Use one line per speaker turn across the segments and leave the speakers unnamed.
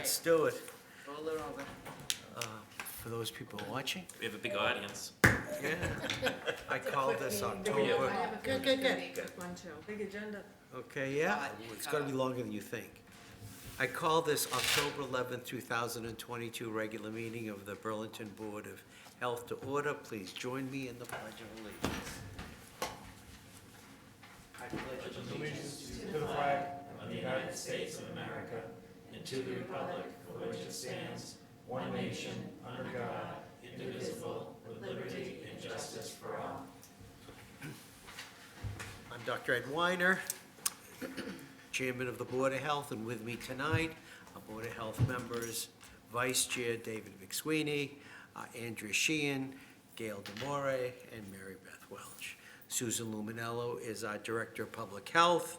Let's do it.
Roll it over.
For those people watching,
We have a big audience.
yeah, I call this October.
Good.
Good one too.
Big agenda.
Okay, yeah, it's gonna be longer than you think. I call this October 11th, 2022 regular meeting of the Burlington Board of Health to order. Please join me in the Pledge of Allegiance. I pledge
allegiance to the flag of the United States of America and to the republic for which it stands, one nation, under God, indivisible, with liberty and justice for all.
I'm Dr. Ed Weiner, Chairman of the Board of Health, and with me tonight are Board of Health members, Vice Chair David McSweeney, Andrea Sheehan, Gail Demore, and Mary Beth Welch. Susan Luminello is our Director of Public Health,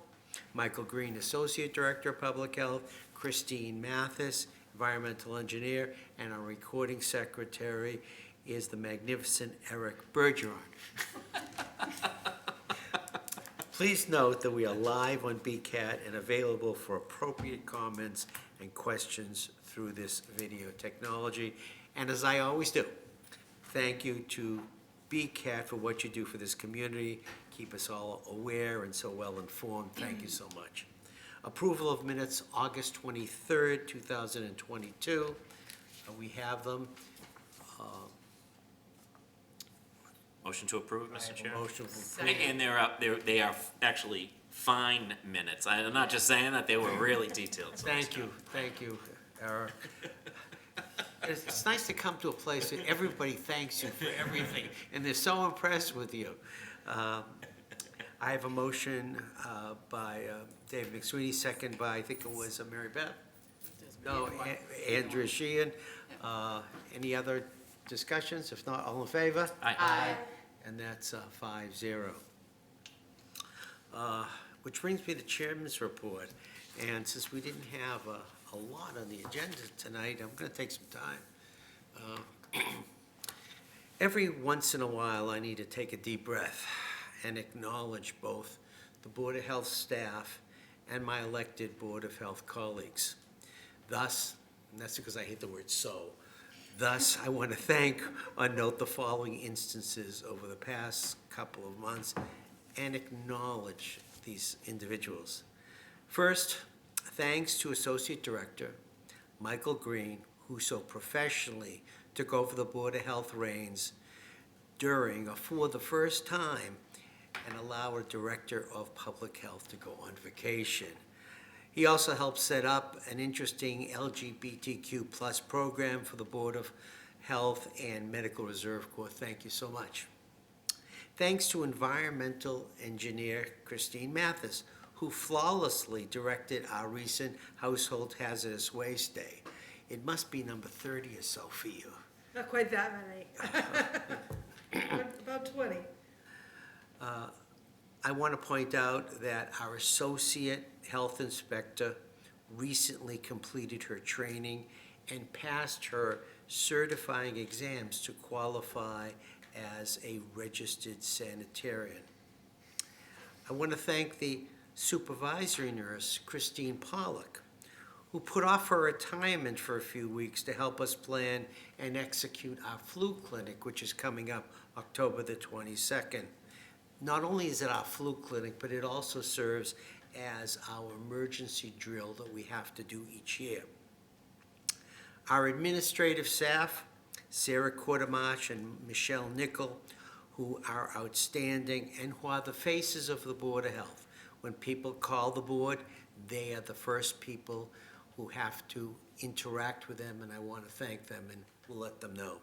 Michael Green, Associate Director of Public Health, Christine Mathis, Environmental Engineer, and our Recording Secretary is the magnificent Eric Bergeron. Please note that we are live on BCAT and available for appropriate comments and questions through this video technology. And as I always do, thank you to BCAT for what you do for this community. Keep us all aware and so well informed. Thank you so much. Approval of minutes, August 23rd, 2022. We have them.
Motion to approve,
I
Mr.
have a
Chair.
motion for
Second.
And they are actually fine minutes. I'm not just saying that, they were really detailed. so
Thank you, Eric. It's nice to come to a place that everybody thanks you for everything, and they're so impressed with you. I have a motion by David McSweeney, second by, I think it was Mary Beth? No, Andrea Sheehan. Any other discussions? If not, all in favor?
Aye.
And that's 5-0. Which brings me to Chairman's report. And since we didn't have a lot on the agenda tonight, I'm going to take some time. Every once in a while, I need to take a deep breath and acknowledge both the Board of Health staff and my elected Board of Health colleagues. Thus, and that's because I hate the word so, thus, I want to thank or note the following instances over the past couple of months and acknowledge these individuals. First, thanks to Associate Director Michael Green, who so professionally took over the Board of Health reins during or for the first time and allow our Director of Public Health to go on vacation. He also helped set up an interesting LGBTQ plus program for the Board of Health and Medical Reserve Corps. Thank you so much. Thanks to environmental engineer Christine Mathis, who flawlessly directed our recent Household Hazardous Waste Day. It must be number 30 or so for you.
Not quite that many. About 20.
I want to point out that our Associate Health Inspector recently completed her training and passed her certifying exams to qualify as a registered sanitarian. I want to thank the supervisory nurse, Christine Pollock, who put off her retirement for a few weeks to help us plan and execute our flu clinic, which is coming up October the 22nd. Not only is it our flu clinic, but it also serves as our emergency drill that we have to do each year. Our administrative staff, Sarah Quartermarsh and Michelle Nickel, who are outstanding and who are the faces of the Board of Health. When people call the board, they are the first people who have to interact with them, and I want to thank them and we'll let them know.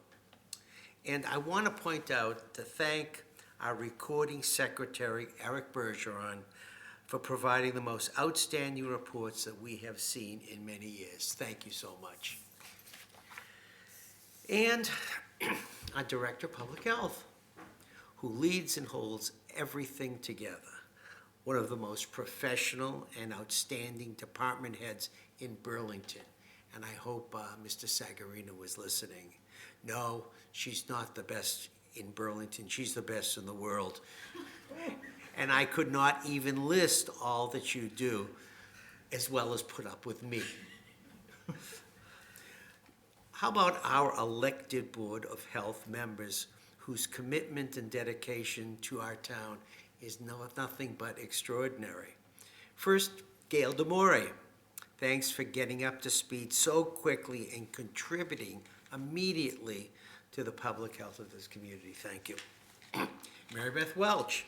And I want to point out to thank our recording secretary, Eric Bergeron, for providing the most outstanding reports that we have seen in many years. Thank you so much. And our Director of Public Health, who leads and holds everything together. One of the most professional and outstanding department heads in Burlington. And I hope Mr. Sagarino was listening. No, she's not the best in Burlington. She's the best in the world. And I could not even list all that you do, as well as put up with me. How about our elected Board of Health members whose commitment and dedication to our town is nothing but extraordinary? First, Gail Demore. Thanks for getting up to speed so quickly and contributing immediately to the public health of this community. Thank you. Mary Beth Welch,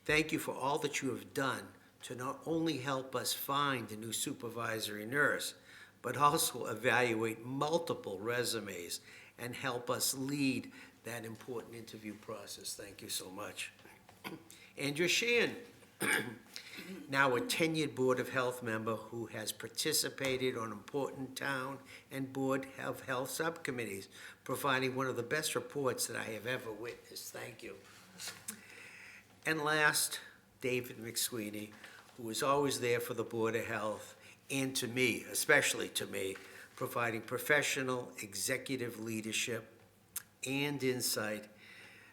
thank you for all that you have done to not only help us find a new supervisory nurse, but also evaluate multiple resumes and help us lead that important interview process. Thank you so much. Andrea Sheehan, now a tenured Board of Health member who has participated on important town and Board of Health subcommittees, providing one of the best reports that I have ever witnessed. Thank you. And last, David McSweeney, who is always there for the Board of Health and to me, especially to me, providing professional executive leadership and insight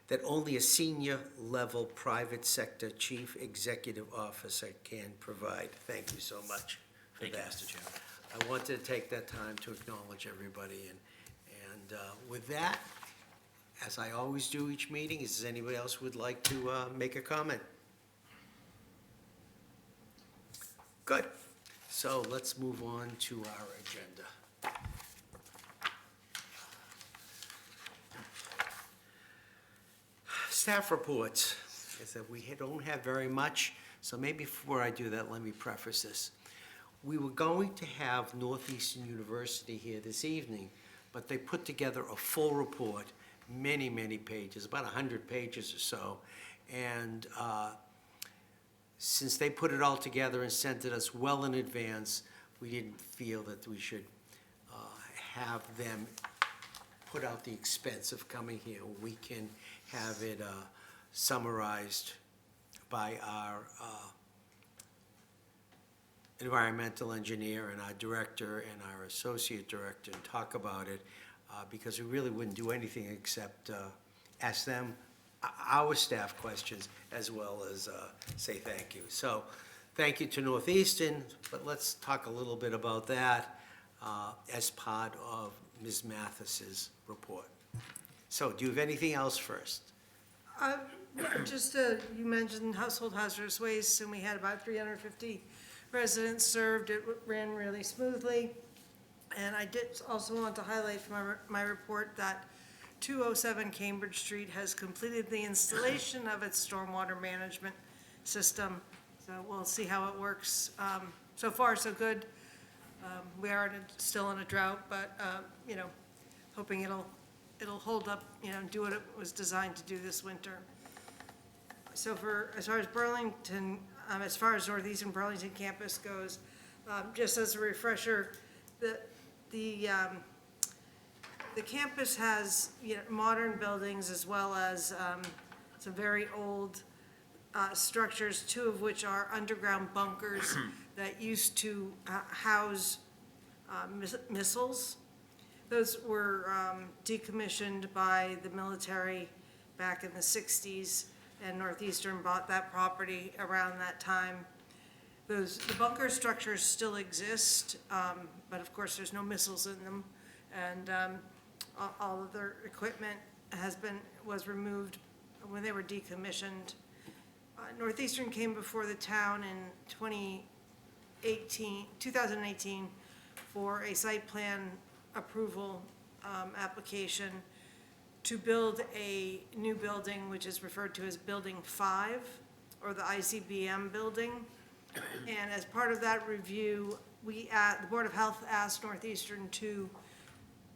that only a senior-level private sector chief executive officer can provide. Thank you so much for
Thank you,
that.
Mr. Chairman.
I wanted to take that time to acknowledge everybody, and with that, as I always do each meeting, is there anybody else who would like to make a comment? Good. So let's move on to our agenda. Staff reports, is that we don't have very much, so maybe before I do that, let me preface this. We were going to have Northeastern University here this evening, but they put together a full report, many, many pages, about 100 pages or so, and since they put it all together and sent it us well in advance, we didn't feel that we should have them put out the expense of coming here. We can have it summarized by our environmental engineer and our director and our associate director and talk about it, because we really wouldn't do anything except ask them our staff questions as well as say thank you. So thank you to Northeastern, but let's talk a little bit about that as part of Ms. Mathis's report. So do you have anything else first?
Just, you mentioned household hazardous waste, and we had about 350 residents served. It ran really smoothly. And I did also want to highlight from my report that 207 Cambridge Street has completed the installation of its stormwater management system. So we'll see how it works. So far, so good. We are still in a drought, but, you know, hoping it'll hold up, you know, do what it was designed to do this winter. So as far as Burlington, as far as Northeastern Burlington campus goes, just as a refresher, the campus has, you know, modern buildings as well as some very old structures, two of which are underground bunkers that used to house missiles. Those were decommissioned by the military back in the 60s, and Northeastern bought that property around that time. The bunker structures still exist, but of course there's no missiles in them, and all of their equipment was removed when they were decommissioned. Northeastern came before the town in 2018 for a site plan approval application to build a new building, which is referred to as Building 5, or the ICBM building. And as part of that review, the Board of Health asked Northeastern to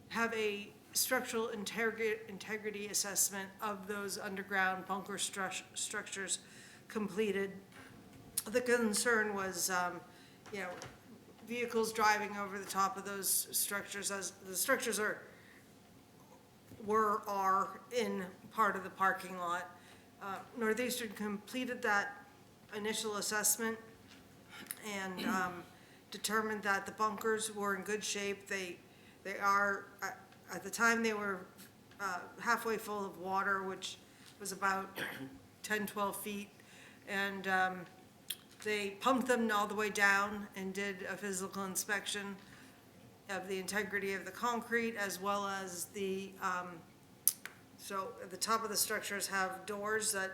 have a structural integrity assessment of those underground bunker structures completed. The concern was, you know, vehicles driving over the top of those structures, as the structures are in part of the parking lot. Northeastern completed that initial assessment and determined that the bunkers were in good shape. They are, at the time they were halfway full of water, which was about 10, 12 feet. And they pumped them all the way down and did a physical inspection. of the integrity of the concrete, as well as the, so at the top of the structures have doors that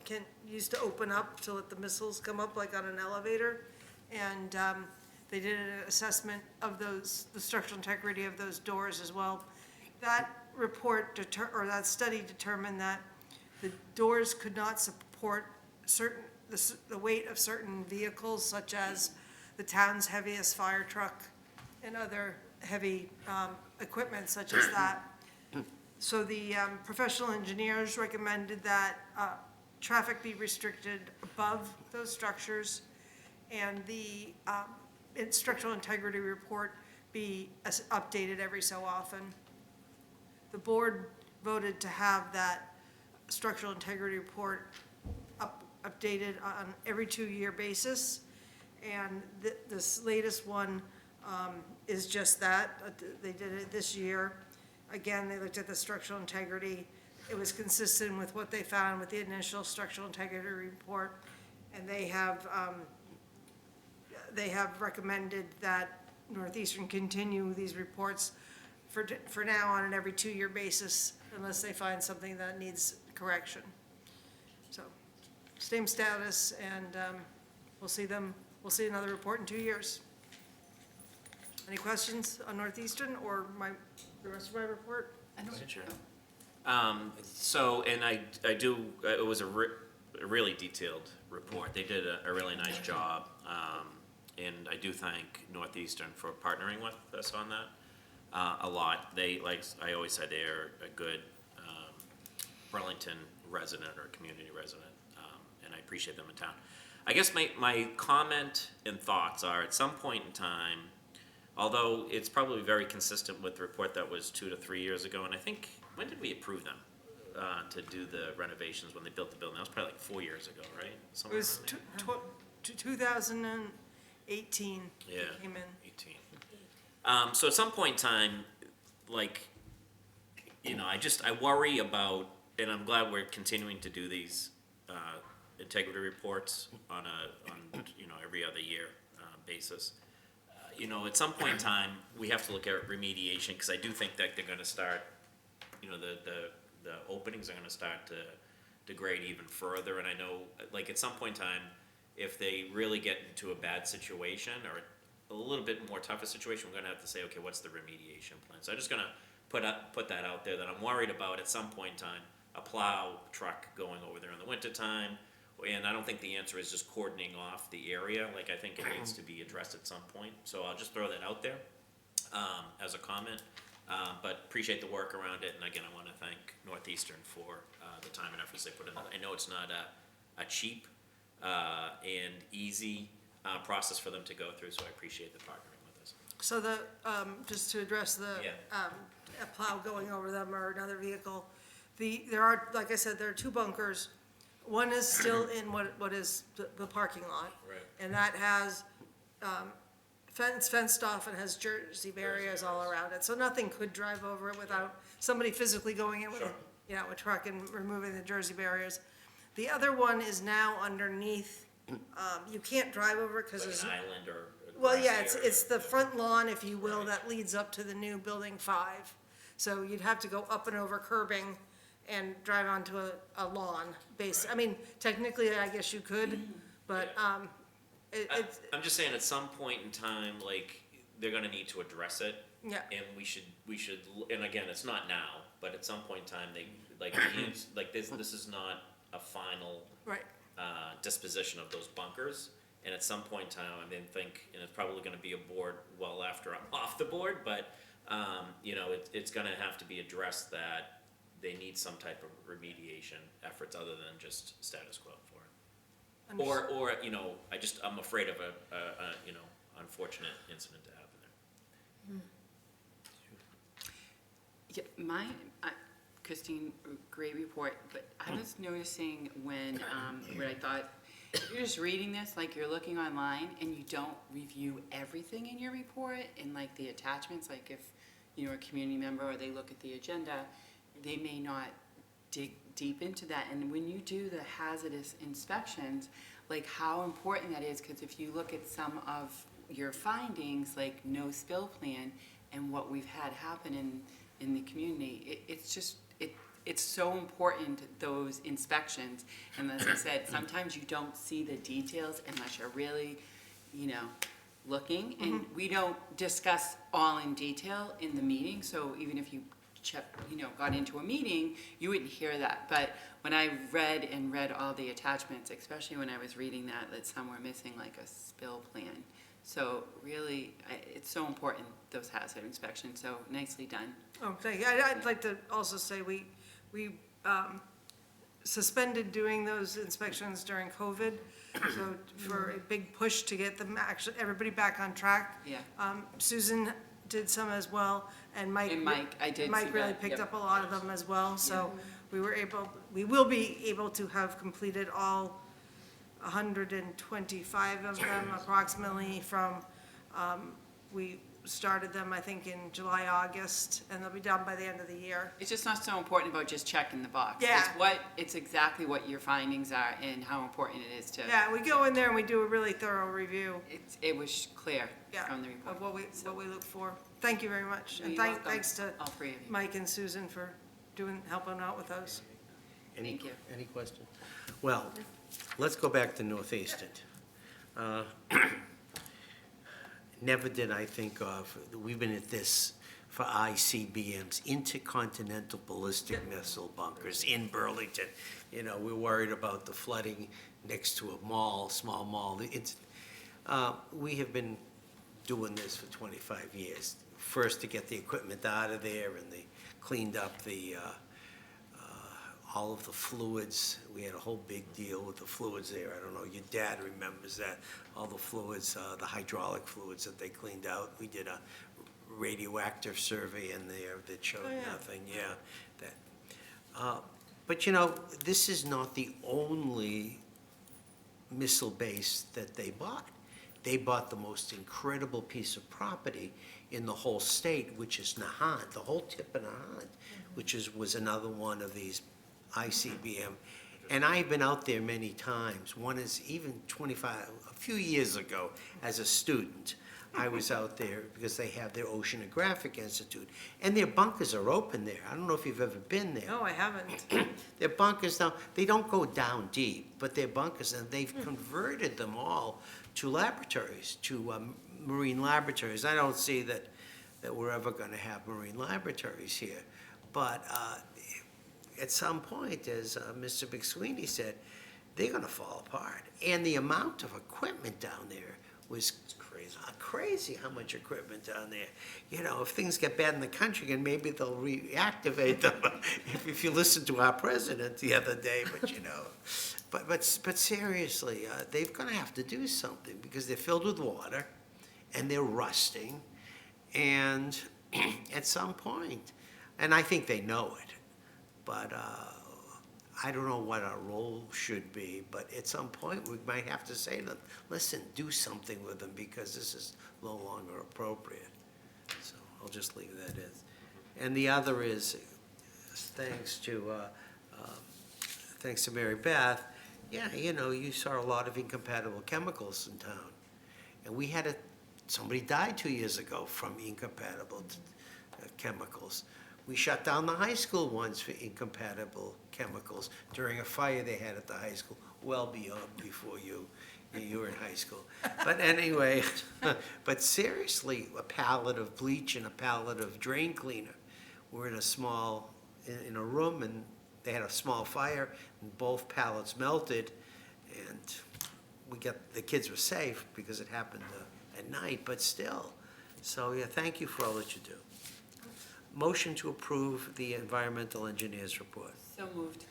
can, used to open up to let the missiles come up like on an elevator. And they did an assessment of those, the structural integrity of those doors as well. That report, or that study determined that the doors could not support certain, the weight of certain vehicles, such as the town's heaviest fire truck and other heavy equipment such as that. So the professional engineers recommended that traffic be restricted above those structures, and the structural integrity report be updated every so often. The board voted to have that structural integrity report updated on every 2-year basis, and this latest one is just that. They did it this year. Again, they looked at the structural integrity. It was consistent with what they found with the initial structural integrity report, and they have recommended that Northeastern continue these reports for now on an every 2-year basis, unless they find something that needs correction. So, same status, and we'll see another report in 2 years. Any questions on Northeastern or the rest of my report?
Sure. So, and I do, it was a really detailed report. They did a really nice job. And I do thank Northeastern for partnering with us on that a lot. They, like I always said, they are a good Burlington resident or community resident, and I appreciate them in town. I guess my comment and thoughts are, at some point in time, although it's probably very consistent with the report that was 2 to 3 years ago, and I think, when did we approve them to do the renovations when they built the building? That was probably like 4 years ago, right?
It
Somewhere
was
around there.
2018
Yeah,
it came in.
18. So at some point in time, like, you know, I worry about, and I'm glad we're continuing to do these integrity reports on you know, every other year basis. You know, at some point in time, we have to look at remediation, because I do think that they're gonna start, you know, the openings are gonna start to degrade even further, and I know, like, at some point in time, if they really get into a bad situation, or a little bit more tougher situation, we're gonna have to say, okay, what's the remediation plan? So I'm just gonna put that out there, that I'm worried about at some point in time, a plow truck going over there in the wintertime. And I don't think the answer is just cordoning off the area. Like, I think it needs to be addressed at some point. So I'll just throw that out there as a comment. But appreciate the work around it. And again, I want to thank Northeastern for the time and efforts they put in. I know it's not a cheap and easy process for them to go through, so I appreciate the partnering with us.
So just to address the
Yeah.
a plow going over them or another vehicle, there are, like I said, there are 2 bunkers. One is still in what is the parking lot.
Right.
And that has fenced off and has Jersey barriers all around it. So nothing could drive over it without somebody physically going in with a truck and removing the Jersey barriers. The other one is now underneath. You can't drive over it because
Like
there's.
an island or a
Well,
grassy
yeah,
area.
it's the front lawn, if you will,
Right.
that leads up to the new building 5. So you'd have to go up and over curbing and drive onto a lawn base. I mean, technically, I guess you could, but, it's,
I'm just saying, at some point in time, like, they're gonna need to address it.
yeah,
And we should, and again, it's not now, but at some point in time, they, like, this is not a final
right.
disposition of those bunkers. And at some point in time, I didn't think, and it's probably gonna be a board well after I'm off the board, but, you know, it's gonna have to be addressed that they need some type of remediation efforts other than just status quo for it. Or, you know, I'm afraid of a, you know, unfortunate incident to happen there.
Yeah, Christine, great report, but I was noticing when I thought, if you're just reading this, like you're looking online and you don't review everything in your report and like the attachments, like if, you know, a community member or they look at the agenda, they may not dig deep into that. And when you do the hazardous inspections, like how important that is, because if you look at some of your findings, like no spill plan, and what we've had happen in the community, it's so important, those inspections. And as I said, sometimes you don't see the details unless you're really, looking. And we don't discuss all in detail in the meeting, so even if you got into a meeting, you wouldn't hear that. But when I read all the attachments, especially when I was reading that some were missing like a spill plan. So really, it's so important, those hazard inspections, so nicely done.
Oh, thank you. I'd like to also say we suspended doing those inspections during COVID, so for a big push to get them everybody back on track.
Yeah.
Susan did some as well, and Mike.
And Mike, I did see
Mike really
that,
picked
yep.
up a lot of them as well, so we will be able to have completed all 125 of them approximately from, we started them, I think, in July, August, and they'll be done by the end of the year.
It's just not so important about just checking the box.
Yeah.
It's exactly what your findings are and how important it is to.
Yeah, we go in there and we do a really thorough review,
It was clear
yeah,
from the report.
of what we look for. Thank you very much, and
You're welcome.
thanks to
All three of you.
Mike and Susan for helping out with those.
Thank you.
Any questions? Well, let's go back to Northeastern. Never did I think of, we've been at this for ICBMs, intercontinental ballistic missile bunkers in Burlington. We're worried about the flooding next to a mall, small mall. We have been doing this for 25 years. First to get the equipment out of there, and they cleaned up all of the fluids. We had a whole big deal with the fluids there. I don't know, your dad remembers that, all the fluids, the hydraulic fluids that they cleaned out. We did a radioactive survey in there that showed
Oh, yeah.
nothing, But this is not the only missile base that they bought. They bought the most incredible piece of property in the whole state, which is Nahant, the whole tip of Nahant, which was another one of these ICBM. And I've been out there many times. One is even a few years ago, as a student, I was out there because they have their Oceanographic Institute, and their bunkers are open there. I don't know if you've ever been there.
No, I haven't.
Their bunkers now, they don't go down deep, but they're bunkers, and they've converted them all to laboratories, to marine laboratories. I don't see that we're ever going to have marine laboratories here. But at some point, as Mr. McSweeney said, they're going to fall apart. And the amount of equipment down there was crazy how much equipment down there. If things get bad in the country, and maybe they'll reactivate them. if you listen to our president the other day, but seriously, they're going to have to do something because they're filled with water, and they're rusting, and at some point, and I think they know it, but I don't know what our role should be, but at some point, we might have to say to them, listen, do something with them because this is no longer appropriate. So I'll just leave that as. And the other is, thanks to Mary Beth, you saw a lot of incompatible chemicals in town. And we had somebody died 2 years ago from incompatible chemicals. We shut down the high school once for incompatible chemicals during a fire they had at the high school, well before you were in high school. But anyway, but seriously, a pallet of bleach and a pallet of drain cleaner were in a room, and they had a small fire, and both pallets melted, and the kids were safe because it happened at night, but still. So yeah, thank you for all that you do. Motion to approve the environmental engineer's report.
So moved.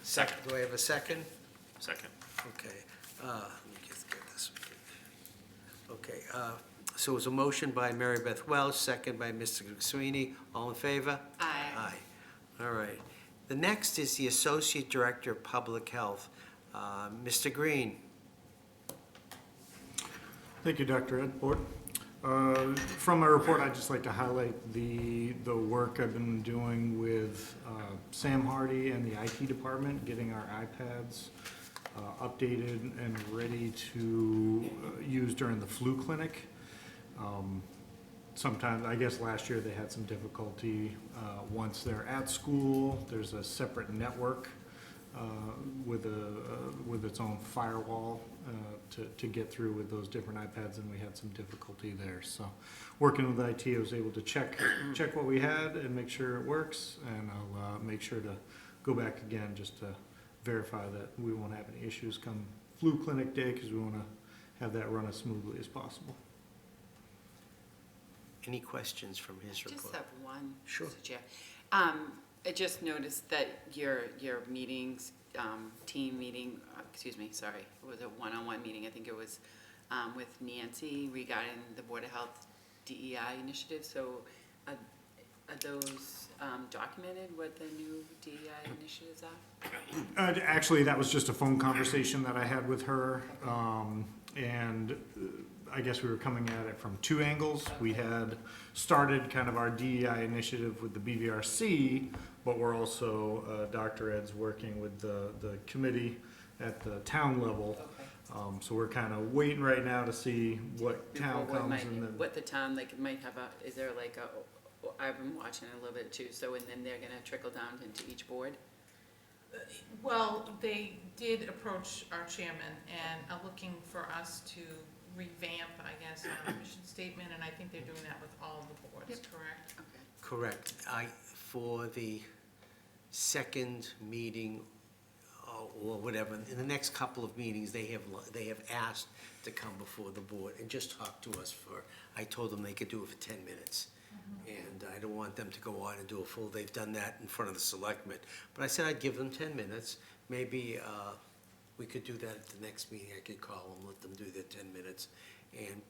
Second, do I have a second?
Second.
Okay, let me just get this. Okay, so it was a motion by Mary Beth Welch, second by Mr. McSweeney. All in favor?
Aye.
Aye. All right. The next is the Associate Director of Public Health, Mr. Green.
Thank you, Dr. Ed. Board. From my report, I'd just like to highlight the work I've been doing with Sam Hardy and the IT department, getting our iPads updated and ready to use during the flu clinic. Sometimes, I guess last year they had some difficulty, once they're at school, there's a separate network with its own firewall to get through with those different iPads, and we had some difficulty there. So working with IT, I was able to check what we had and make sure it works, and I'll make sure to go back again just to verify that we won't have any issues come flu clinic day, because we want to have that run as smoothly as possible.
Any questions from his
Just
report?
have one.
Sure.
Mr. Chair. I just noticed that your meetings, team meeting, excuse me, sorry, it was a one-on-one meeting. I think it was with Nancy regarding the Board of Health DEI initiative. So are those documented, what the new DEI initiatives are?
Actually, that was just a phone conversation that I had with her, and I guess we were coming at it from two angles. We had started kind of our DEI initiative with the BVRC, but we're also, Dr. Ed's working with the committee at the town level.
Okay.
So we're kind of waiting right now to see what town
What
comes
might-
and then.
What the town, like, might have is there like I've been watching it a little bit too, so, and then they're gonna trickle down into each board?
Well, they did approach our chairman and are looking for us to revamp, I guess, our mission statement, and I think they're doing that with all of the boards, correct?
Okay.
Correct. For the second meeting, or whatever, in the next couple of meetings, they have asked to come before the board and just talk to us I told them they could do it for 10 minutes. And I don't want them to go on and do a full, they've done that in front of the selectmen. But I said I'd give them 10 minutes. Maybe we could do that at the next meeting. I could call them, let them do their 10 minutes. And,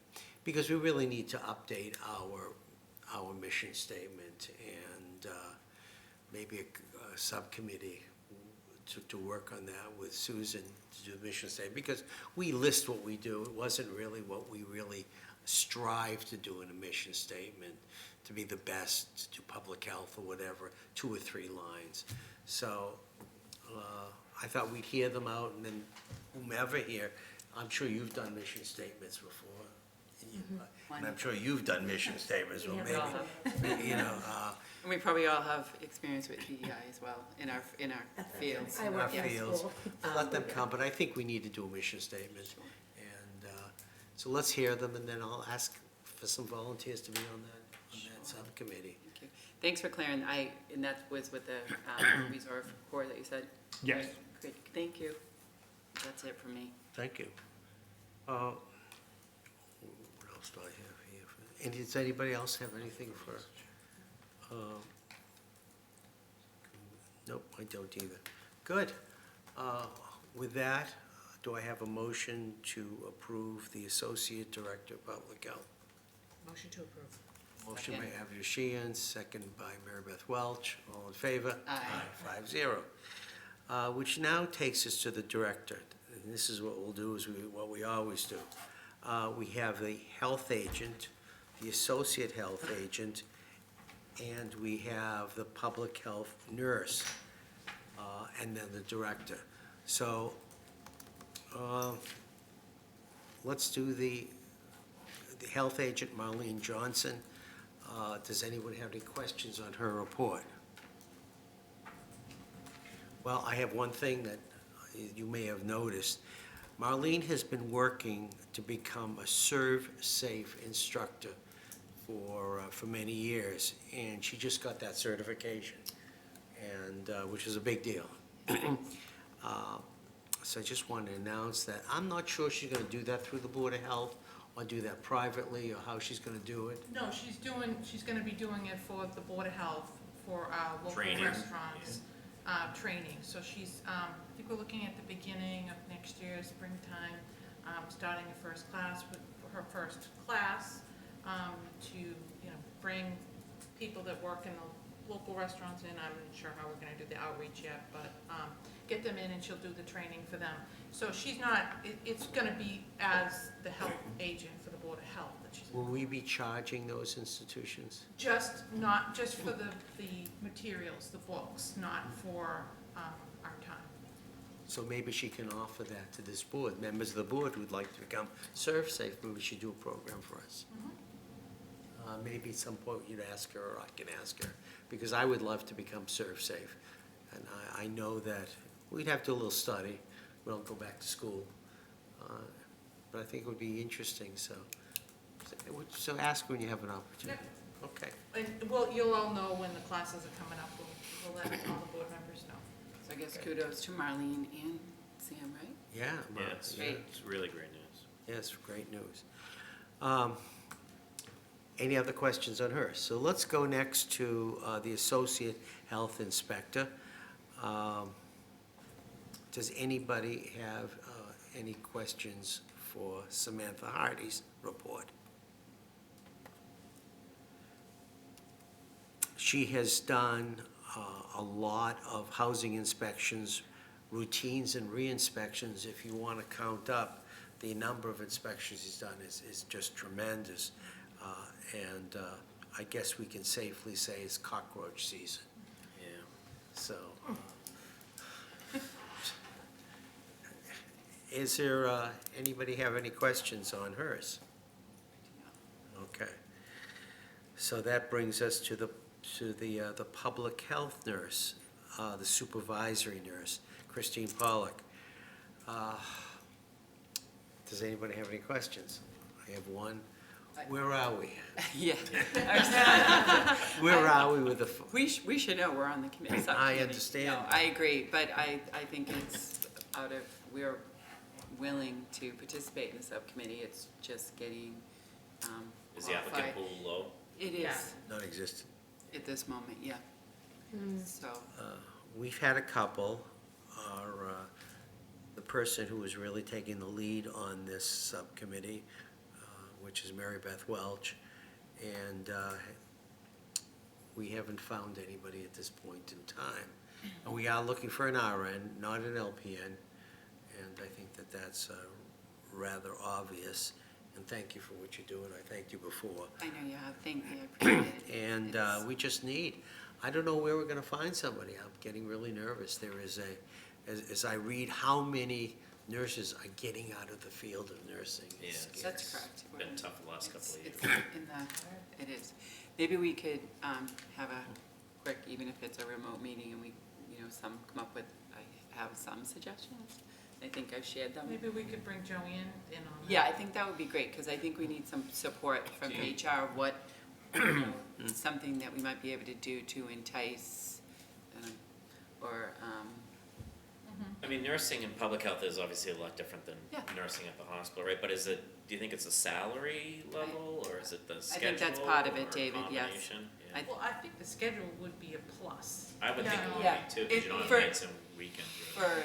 because we really need to update our mission statement, and maybe a subcommittee to work on that with Susan to do the mission statement. Because we list what we do. It wasn't really what we really strive to do in a mission statement, to be the best, to do public health or whatever, 2 or 3 lines. So I thought we'd hear them out, and then whomever here, I'm sure you've done mission statements before. And I'm sure you've done mission statements, well, maybe, you know,
And we probably all have experience with DEI as well in our fields.
in our
Yeah.
fields. Let them come, but I think we need to do a mission statement. And so let's hear them, and then I'll ask for some volunteers to be on that subcommittee.
Thank you. Thanks for clearing, and that was with the reserve corps that you said?
Yes.
Great, thank you. That's it for me.
Thank you. What else do I have here? And does anybody else have anything for? Nope, I don't either. Good. With that, do I have a motion to approve the Associate Director of Public Health?
Motion to approve.
Motion by
Second.
Abner Sheehan, second by Mary Beth Welch. All in favor?
Aye.
5-0. Which now takes us to the director. And this is what we'll do, is what we always do. We have the health agent, the associate health agent, and we have the public health nurse, and then the director. So let's do the health agent, Marlene Johnson. Does anyone have any questions on her report? Well, I have one thing that you may have noticed. Marlene has been working to become a Serve-Safe instructor for many years, and she just got that certification, and which is a big deal. So I just wanted to announce that. I'm not sure she's going to do that through the Board of Health, or do that privately, or how she's going to do it.
No, she's gonna be doing it for the Board of Health, for our local
Training.
restaurants, training. So she's, I think we're looking at the beginning of next year, springtime, starting her first class, to, bring people that work in the local restaurants in. I'm not sure how we're gonna do the outreach yet, but, get them in and she'll do the training for them. So she's not, it's gonna be as the health agent for the Board of Health that she's.
Will we be charging those institutions?
Not just for the materials, the books, not for our time.
So maybe she can offer that to this board. Members of the board who'd like to become ServSafe, maybe she do a program for us. Maybe at some point you'd ask her, or I can ask her, because I would love to become ServSafe. And I know that we'd have to do a little study. We don't go back to school. But I think it would be interesting, so ask when you have an opportunity. Okay.
And, well, you'll all know when the classes are coming up, we'll let all the board members know.
So I guess kudos to Marlene and Sam, right?
Yeah.
Yeah, it's,
Great.
it's really great news.
Yes, great news. Any other questions on her? So let's go next to the Associate Health Inspector. Does anybody have any questions for Samantha Hardy's report? She has done a lot of housing inspections, routines and re-inspections. If you want to count up the number of inspections he's done is just tremendous. And I guess we can safely say it's cockroach season.
Yeah.
So, is there, anybody have any questions on hers? Okay. So that brings us to the public health nurse, the supervisory nurse, Christine Pollock. Does anybody have any questions? I have one. Where are we?
Yeah.
Where are we with the,
We should know, we're on the committee.
I
subcommittee.
understand.
No, I agree, but I think it's we're willing to participate in the subcommittee, it's just getting
Is the applicant
qualified.
pool low?
It
Yeah.
is,
non-existent?
at this moment, yeah. So,
We've had a couple. The person who was really taking the lead on this subcommittee, which is Mary Beth Welch, and we haven't found anybody at this point in time. And we are looking for an RN, not an LPN, and I think that that's rather obvious. And thank you for what you're doing. I thanked you before.
I know you have, thank you, I appreciate it.
And
It's-
we just need, I don't know where we're gonna find somebody. I'm getting really nervous. There is as I read how many nurses are getting out of the field of nursing.
Yeah,
it's
it's-
scary.
That's correct.
It's been tough the last couple of years.
It's in it is. Maybe we could have a quick, even if it's a remote meeting, and we, some come up with, I have some suggestions. I think I've shared them.
Maybe we could bring Joanne in on that.
Yeah, I think that would be great, because I think we need some support from HR, of what, something that we might be able to do to entice, or,
I mean, nursing in public health is obviously a lot different than
Yeah.
nursing at the hospital, right? But do you think it's a salary level, or is it the schedule?
think that's part of it,
or
David, yes.
combination? Yeah.
Well, I think the schedule would be a plus.
I would think it would
Yeah.
be too, because you don't have
For-
nights and weekends.
for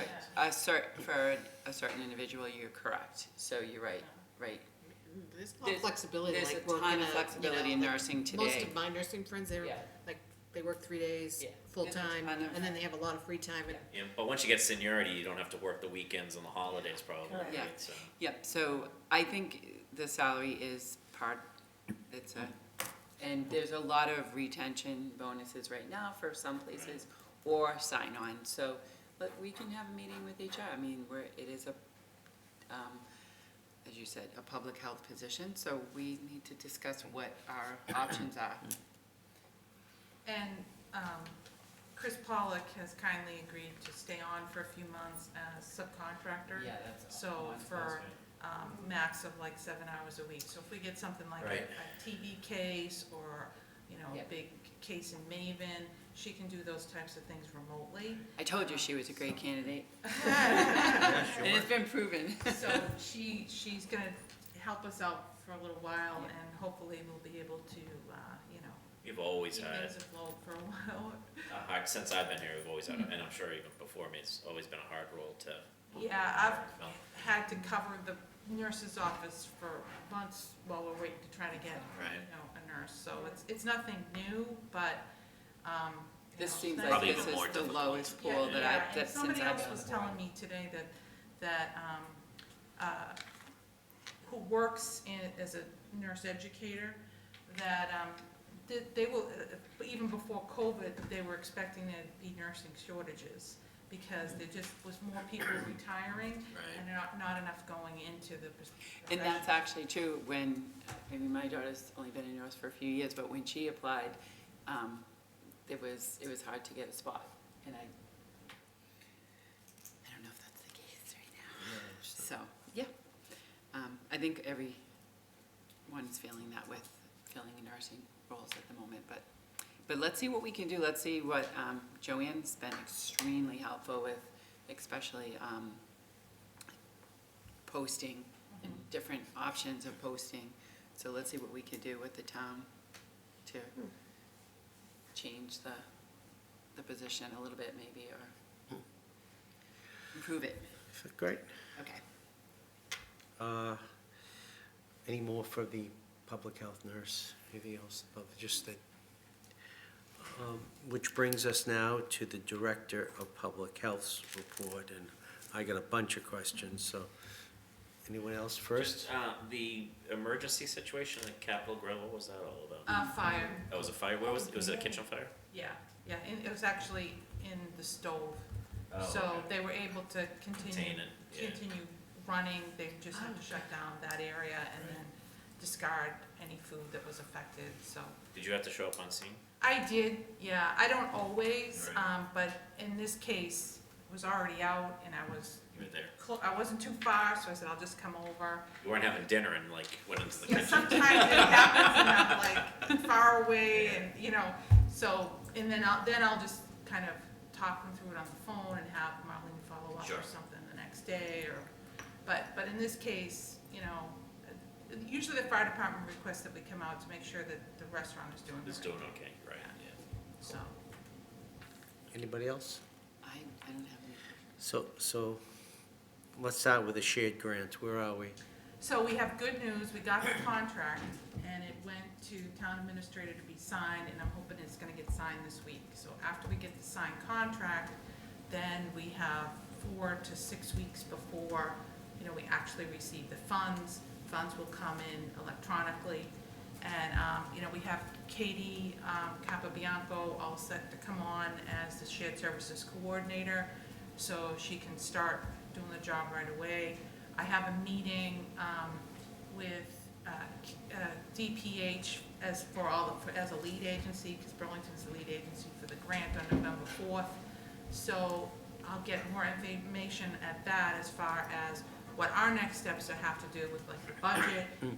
for a certain individual, you're correct, so you're right.
There's a lot
There's-
of flexibility,
there's
like
a
working
ton of
at,
flexibility in
like,
nursing
Most
today.
of my nursing friends,
Yeah.
they work 3 days,
Yeah.
full-time,
There's a ton of-
and then they have a lot of free time, and
Yeah, but once you get seniority, you don't have to work the weekends and the holidays probably,
Correct.
Yeah.
right? So,
Yep, so I think the salary is and there's a lot of retention bonuses right now for some places, or sign-on, so, but we can have a meeting with HR, I mean, it is as you said, a public health position, so we need to discuss what our options are.
And Chris Pollock has kindly agreed to stay on for a few months as subcontractor. So for max of like 7 hours a week. So if we get something like
Right.
a TB case or, a
Yep.
big case in Maven, she can do those types of things remotely.
I told you she was a great candidate,
Yeah, sure.
and it's been proven.
So she's gonna help us out for a little while and hopefully we'll be able to,
you've always
keep
had
things afloat for a while.
since I've been here, we've always had, and I'm sure even before me, it's always been a hard role to
Yeah, I've
fill.
had to cover the nurse's office for months while we're waiting to try to get,
Right.
a nurse. So it's nothing new, but,
This
it's
seems
nice
like
Probably
to-
this
even more
is the
difficult.
lowest pool
Yeah,
that
yeah,
I've,
and
since
somebody
I've
else
been
was
on
telling
board.
me today that who who works as a nurse educator, that they will, even before COVID, they were expecting there to be nursing shortages because there just was more people retiring
Right.
and not enough going into the
And
profession.
that's actually true when, maybe my daughter's only been a nurse for a few years, but when she applied, it was hard to get a spot. And I don't know if that's the case right now. So, yeah. I think everyone's feeling that with filling nursing roles at the moment, but let's see what we can do. Let's see what, Joanne's been extremely helpful with, especially, posting and different options of posting. So let's see what we can do with the town to change the position a little bit maybe, or improve it.
Great.
Okay.
Any more for the public health nurse? Anything else? Just that. Which brings us now to the Director of Public Health's report, and I got a bunch of questions, so anyone else first?
Just, the emergency situation at Capitol Grill, what was that all about?
Fire,
Oh, was it fire? Where was it a kitchen fire?
yeah, and it was actually in the stove.
Oh,
So
okay.
they were able to
Contain it, yeah.
continue running, they just had to shut down that area and then discard any food that was affected, so.
Did you have to show up on scene?
I did, yeah, I don't always,
Right.
but in this case, it was already out and I was,
You were there.
I wasn't too far, so I said, I'll just come over.
You weren't having dinner and like went into the
Yeah,
kitchen?
sometimes it happens and I'm like far away and, so, and then I'll just kind of talk them through it on the phone and have Marlene follow up
Sure.
or something the next day or, but in this case, usually the fire department requests that we come out to make sure that the restaurant is doing
It's
right.
doing okay, right, yeah.
So,
Anybody else?
I don't have any.
So let's start with the shared grant. Where are we?
so we have good news, we got the contract and it went to town administrator to be signed and I'm hoping it's gonna get signed this week. So after we get the signed contract, then we have 4 to 6 weeks before, we actually receive the funds. Funds will come in electronically. And, we have Katie Capabianco all set to come on as the shared services coordinator, so she can start doing the job right away. I have a meeting with DPH as a lead agency, because Burlington's the lead agency for the grant on November 4th. So I'll get more information at that as far as what our next steps have to do with like the budget and,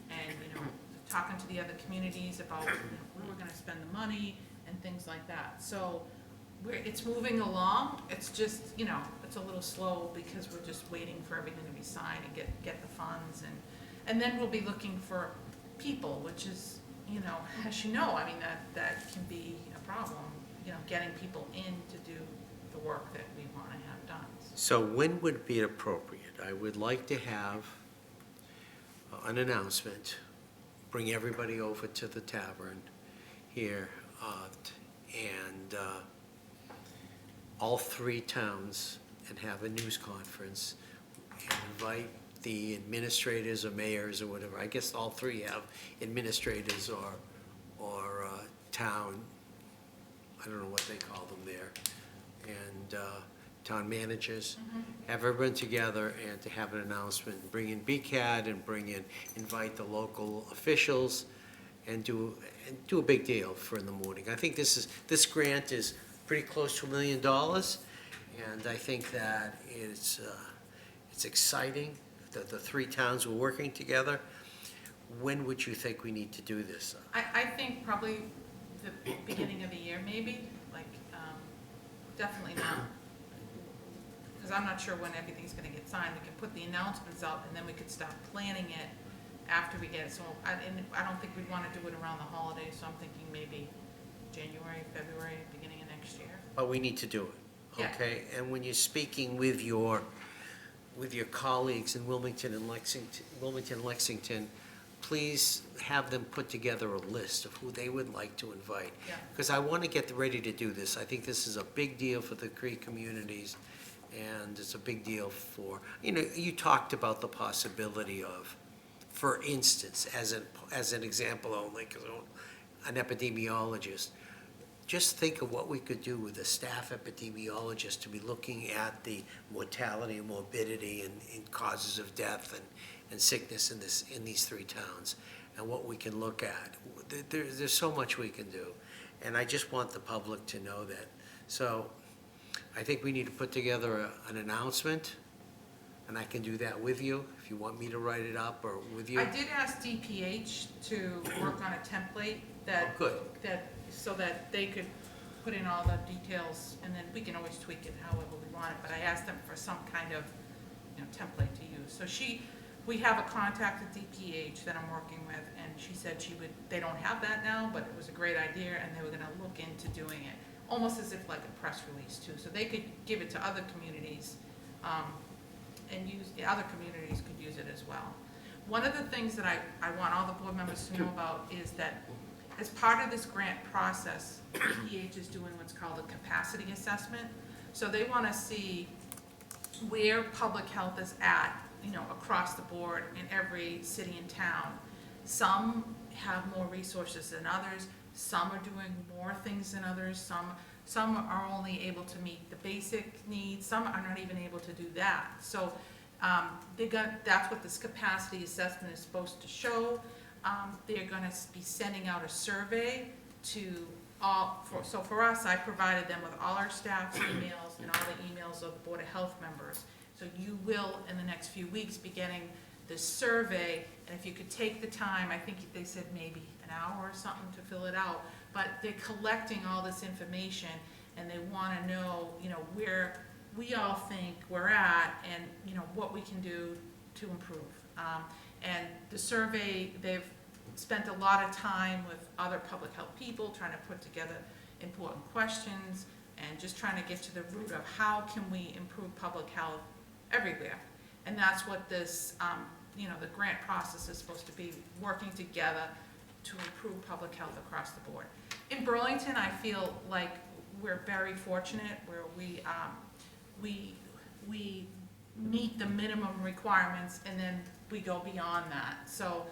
talking to the other communities about where we're gonna spend the money and things like that. So it's moving along, it's just, it's a little slow because we're just waiting for everything to be signed and get the funds and then we'll be looking for people, which is, as I mean, that can be a problem, getting people in to do the work that we wanna have done.
So when would be appropriate? I would like to have an announcement, bring everybody over to the tavern here, and all 3 towns, and have a news conference, and invite the administrators or mayors or whatever. I guess all 3 have administrators or town, I don't know what they call them there, and town managers, have everyone together and to have an announcement, bring in BCAD and invite the local officials and do a big deal for in the morning. I think this grant is pretty close to $1 million, and I think that it's exciting that the 3 towns were working together. When would you think we need to do this?
I think probably the beginning of the year, maybe, definitely not. Because I'm not sure when everything's gonna get signed. We can put the announcements out and then we could start planning it after we get it. So I don't think we'd wanna do it around the holidays, so I'm thinking maybe January, February, beginning of next year.
But we need to do it,
Yeah.
okay? And when you're speaking with your colleagues in Wilmington and Lexington, please have them put together a list of who they would like to invite.
Yeah.
Because I want to get ready to do this. I think this is a big deal for the Cree communities, and it's a big deal for, you talked about the possibility of, for instance, as an example only, because I'm an epidemiologist, just think of what we could do with a staff epidemiologist to be looking at the mortality and morbidity and causes of death and sickness in these three towns, and what we can look at. There's so much we can do, and I just want the public to know that. So I think we need to put together an announcement, and I can do that with you, if you want me to write it up, or with you.
I did ask DPH to work on a template that.
Oh, good.
So that they could put in all the details, and then we can always tweak it however we want it, but I asked them for some kind of, template to use. So we have a contact at DPH that I'm working with, and she said they don't have that now, but it was a great idea, and they were gonna look into doing it, almost as if like a press release too, so they could give it to other communities, and other communities could use it as well. One of the things that I want all the board members to know about is that as part of this grant process, DPH is doing what's called a capacity assessment. So they want to see where public health is at, across the board in every city and town. Some have more resources than others. Some are doing more things than others. Some are only able to meet the basic needs. Some are not even able to do that. So that's what this capacity assessment is supposed to show. They're gonna be sending out a survey to so for us, I provided them with all our staff's emails and all the emails of the Board of Health members. So you will, in the next few weeks, be getting this survey, and if you could take the time, I think they said maybe an hour or something to fill it out, but they're collecting all this information, and they wanna know, where we all think we're at, and, what we can do to improve. And the survey, they've spent a lot of time with other public health people, trying to put together important questions, and just trying to get to the root of how can we improve public health everywhere. And that's what this, the grant process is supposed to be, working together to improve public health across the board. In Burlington, I feel like we're very fortunate where we meet the minimum requirements, and then we go beyond that. So,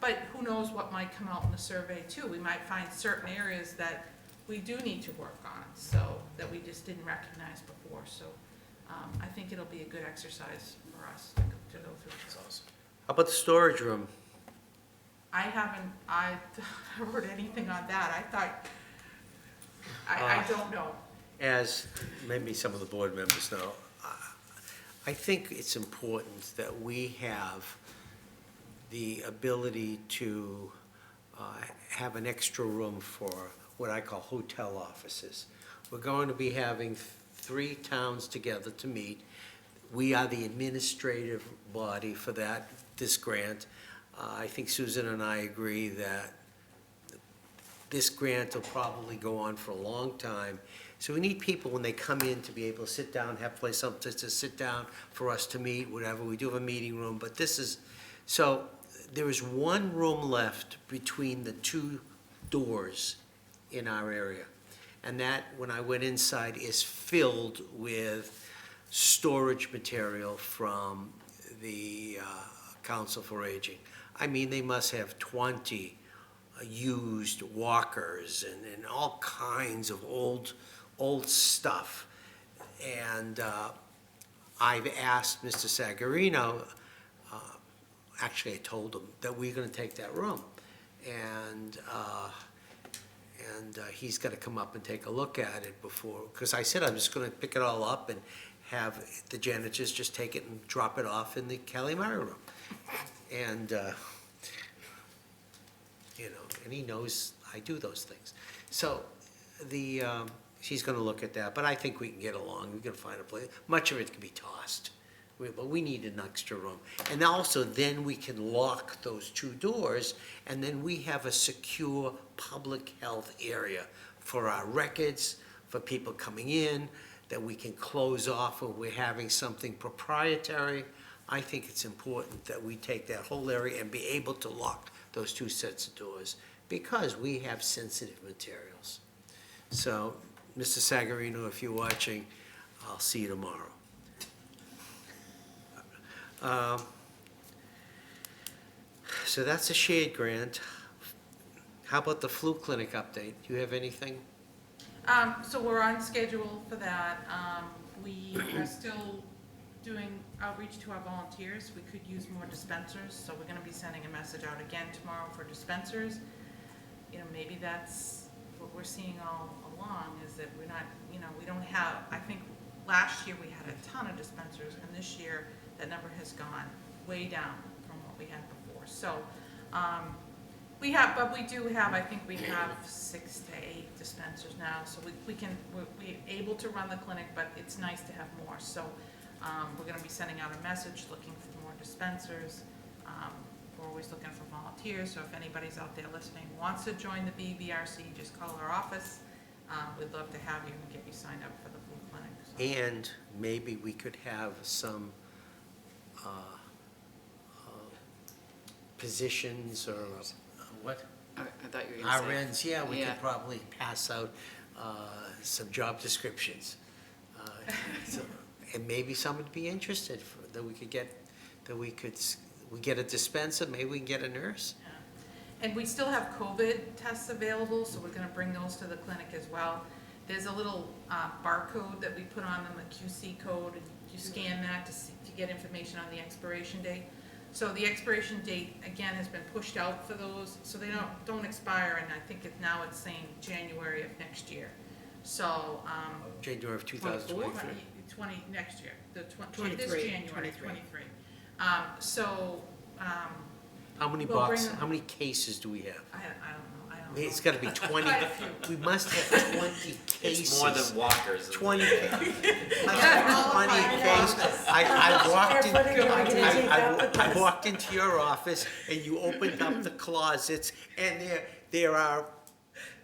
but who knows what might come out in the survey too. We might find certain areas that we do need to work on, so that we just didn't recognize before. So I think it'll be a good exercise for us to go through.
That's awesome. How about the storage room?
I haven't heard anything on that. I thought, I don't know.
As maybe some of the board members know, I think it's important that we have the ability to have an extra room for what I call hotel offices. We're going to be having 3 towns together to meet. We are the administrative body for this grant. I think Susan and I agree that this grant will probably go on for a long time. So we need people, when they come in, to be able to sit down, have a place to sit down for us to meet, whatever. We do have a meeting room, but so there is one room left between the 2 doors in our area. And that, when I went inside, is filled with storage material from the Council for Aging. I mean, they must have 20 used walkers and all kinds of old stuff. And I've asked Mr. Sagarino, actually I told him that we're gonna take that room. And he's gotta come up and take a look at it before, because I said I'm just gonna pick it all up and have the janitors just take it and drop it off in the Calamari room. And, and he knows I do those things. So she's gonna look at that, but I think we can get along. We can find a place. Much of it can be tossed, but we need an extra room. And also, then we can lock those 2 doors, and then we have a secure public health area for our records, for people coming in, that we can close off when we're having something proprietary. I think it's important that we take that whole area and be able to lock those 2 sets of doors, because we have sensitive materials. So, Mr. Sagarino, if you're watching, I'll see you tomorrow. So that's a shared grant. How about the flu clinic update? Do you have anything?
So we're on schedule for that. We are still doing outreach to our volunteers. We could use more dispensers, so we're gonna be sending a message out again tomorrow for dispensers. You know, maybe that's what we're seeing all along, is that we're not, you know, we don't have, I think last year we had a ton of dispensers, and this year that number has gone way down from what we had before. So, we have, but we do have, I think we have 6 to 8 dispensers now, so we're able to run the clinic, but it's nice to have more. So, we're gonna be sending out a message looking for more dispensers. We're always looking for volunteers, so if anybody's out there listening wants to join the BVRC, just call our office. We'd love to have you and get you signed up for the food clinic. So.
And maybe we could have some positions or what?
I thought you were gonna say.
RNs, yeah, we
Yeah.
could probably pass out some job descriptions. So- And maybe someone would be interested, that we could get, we get a dispenser, maybe we can get a nurse.
Yeah. And we still have COVID tests available, so we're gonna bring those to the clinic as well. There's a little barcode that we put on them, a QC code, and you scan that to get information on the expiration date. So the expiration date, again, has been pushed out for those, so they don't expire, and I think now it's saying January of next year. So,
January of 2023.
next year, this
23,
January,
23.
23. So,
How many
We'll bring
boxes,
them.
how many cases do we have?
I don't know,
I mean, it's gotta be 20,
Quite a few.
we must have 20 cases.
It's more than walkers.
20 cases. I have 20 cases. I walked in, I walked into your office and you opened up the closets and there are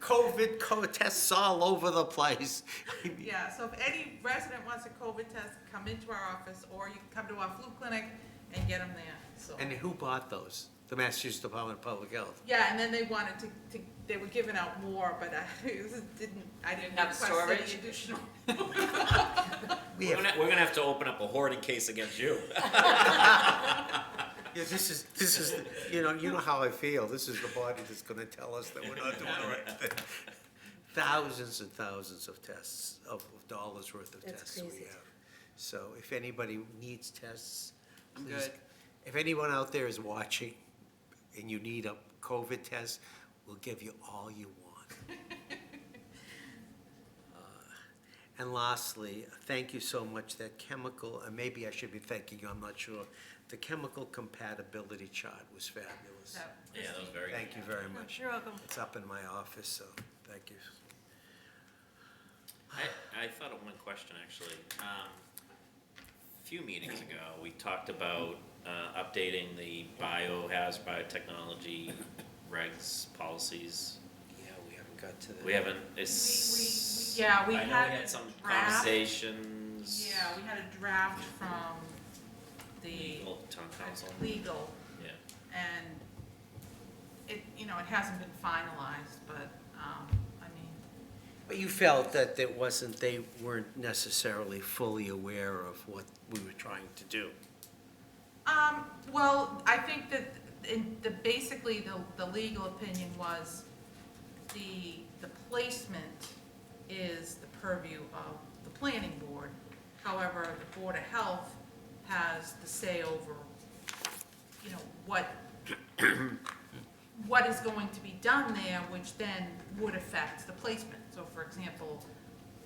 COVID tests all over the place.
Yeah, so if any resident wants a COVID test, come into our office, or you can come to our flu clinic and get them there, so.
And who bought those? The Massachusetts Department of Public Health.
Yeah, and then they wanted they were giving out more, but I didn't
Have
request
storage?
any additional.
We
We're
have,
gonna have to open up a hoarding case against you.
yeah, this is, you know how I feel. This is the body that's gonna tell us that we're not doing the right thing. Thousands and thousands of tests, of dollars worth of
That's
tests we
crazy.
have. So if anybody needs tests,
I'm
please,
good.
if anyone out there is watching and you need a COVID test, we'll give you all you want. And lastly, thank you so much, that chemical, and maybe I should be thanking you, I'm not sure, the chemical compatibility chart was fabulous.
Yeah, that was very good.
Thank you very much.
You're welcome.
It's up in my office, so thank you.
I thought of one question, actually. A few meetings ago, we talked about updating the biotechnology regs, policies.
Yeah, we haven't got to the.
We haven't, it's.
Yeah, we
I know we
had
had some
draft.
conversations.
Yeah, we had a draft from the
Legal, town council,
legal,
yeah.
and it, you know, it hasn't been finalized, but, I mean,
But you felt that there wasn't, they weren't necessarily fully aware of what we were trying to do.
well, I think that basically the legal opinion was the placement is the purview of the planning board. However, the Board of Health has the say over, you know, what is going to be done there, which then would affect the placement. So for example,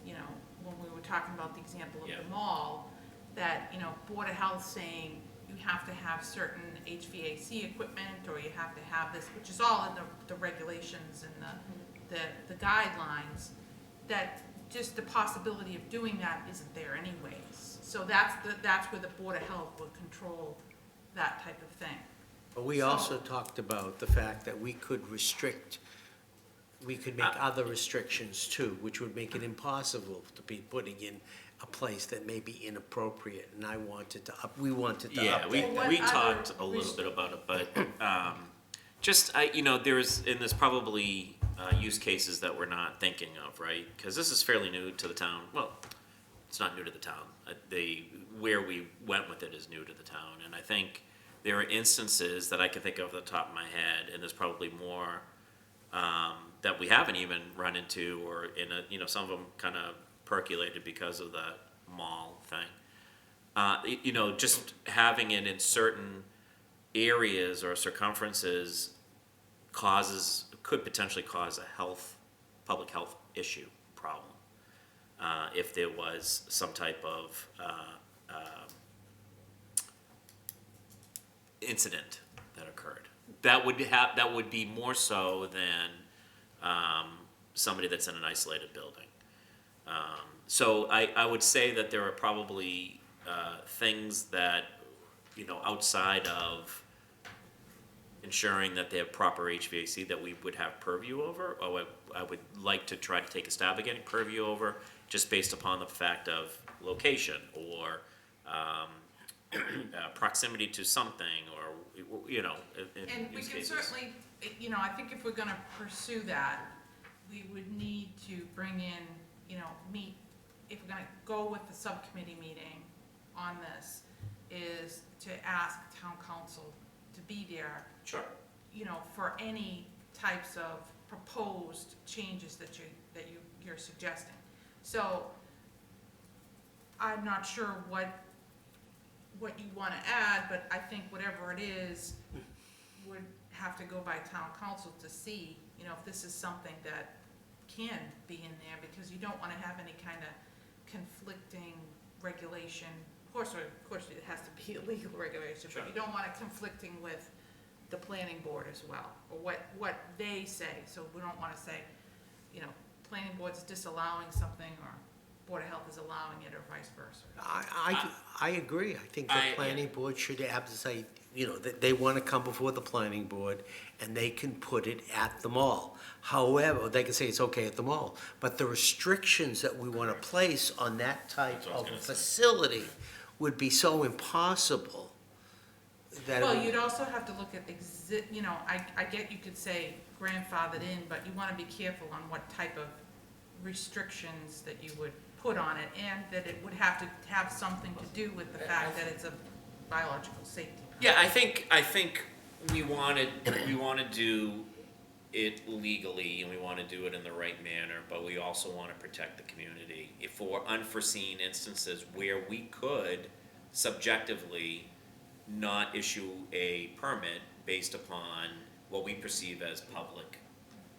you know, when we were talking about the example of
Yeah.
the mall, that, you know, Board of Health saying you have to have certain HVAC equipment, or you have to have this, which is all in the regulations and the guidelines, that just the possibility of doing that isn't there anyways. So that's where the Board of Health would control that type of thing.
But we also talked about the fact that we could restrict, we could make other restrictions too, which would make it impossible to be putting in a place that may be inappropriate, and we wanted to
Yeah,
update
Well,
we
what
talked
other
a little bit about it, but, you know, there's probably, use cases that we're not thinking of, right? Cause this is fairly new to the town, well, it's not new to the town, where we went with it is new to the town, and I think there are instances that I can think of off the top of my head, and there's probably more, that we haven't even run into, or in a, you know, some of them kind of percolated because of the mall thing. You know, just having it in certain areas or circumferences could potentially cause a public health issue problem. If there was some type of incident that occurred. That would be more so than somebody that's in an isolated building. So I would say that there are probably things that, you know, outside of ensuring that they have proper HVAC that we would have purview over, or I would like to try to take a stab at getting purview over, just based upon the fact of location or proximity to something, or, you know, in
And we
use
can
cases.
certainly, you know, I think if we're gonna pursue that, we would need to bring in, you know, if we're gonna go with the subcommittee meeting on this, is to ask town council to be there,
Sure.
you know, for any types of proposed changes that you're suggesting. So, I'm not sure what you wanna add, but I think whatever it is, would have to go by town council to see, you know, if this is something that can be in there, because you don't wanna have any kind of conflicting regulation. Of course, it has to be a legal regulation,
Sure.
but you don't want it conflicting with the planning board as well, or what they say. So we don't wanna say, you know, planning board's disallowing something, or Board of Health is allowing it, or vice versa.
I agree. I think the
Yeah.
planning board should have to say, you know, that they want to come before the planning board, and they can put it at the mall. However, they can say it's okay at the mall, but the restrictions that we want to place on that type
That's what I was
of
gonna say.
facility would be so impossible that. it
Well,
would-
you'd also have to look at you know, I get you could say grandfathered in, but you wanna be careful on what type of restrictions that you would put on it, and that it would have to have something to do with the fact that it's a biological safety.
Yeah, I think we wanna do it legally, and we wanna do it in the right manner, but we also wanna protect the community. If for unforeseen instances where we could subjectively not issue a permit based upon what we perceive as public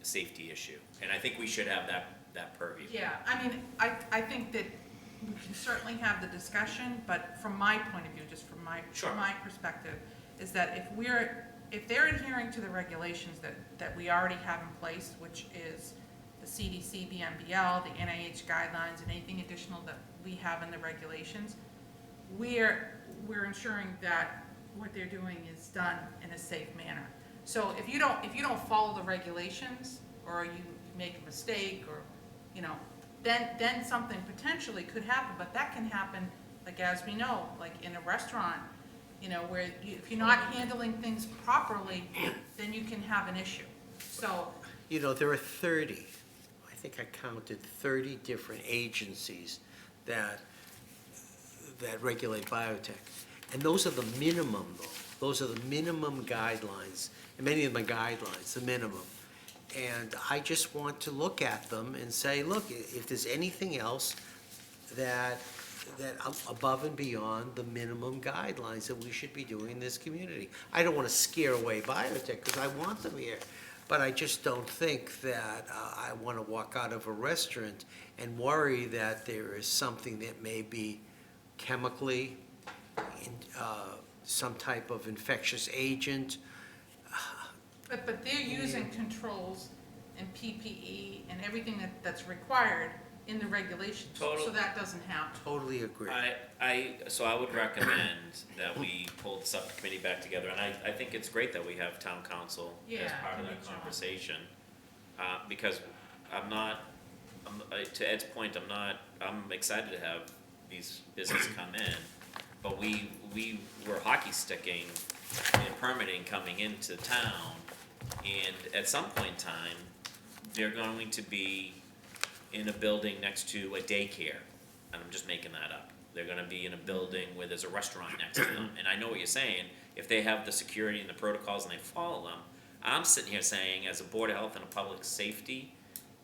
safety issue. And I think we should have that purview.
Yeah, I mean, I think that we can certainly have the discussion, but from my point of view, just from
Sure.
my perspective, is that if they're adhering to the regulations that we already have in place, which is the CDC, the MBL, the NIH guidelines, and anything additional that we have in the regulations, we're ensuring that what they're doing is done in a safe manner. So if you don't follow the regulations, or you make a mistake, or, you know, then something potentially could happen, but that can happen, like, as we know, like in a restaurant, you know, where if you're not handling things properly, then you can have an issue. So,
You know, there are 30, I think I counted 30 different agencies that regulate biotech. And those are the minimum, though. Those are the minimum guidelines, and many of them are guidelines, the minimum. And I just want to look at them and say, look, if there's anything else that above and beyond the minimum guidelines that we should be doing in this community. I don't want to scare away biotech, because I want them here, but I just don't think that I want to walk out of a restaurant and worry that there is something that may be chemically, some type of infectious agent.
but they're using controls and PPE and everything that's required in the regulations, so
Total-
that doesn't happen.
Totally agree.
So I would recommend that we pull the subcommittee back together, and I think it's great that we have town council as
Yeah,
part of
to
that
reach out.
conversation. Because to Ed's point, I'm excited to have these businesses come in, but we were hockey sticking in permitting coming into town, and at some point in time, they're going to be in a building next to a daycare, and I'm just making that up. They're gonna be in a building where there's a restaurant next to them, and I know what you're saying, if they have the security and the protocols and they follow them, I'm sitting here saying, as a Board of Health and a public safety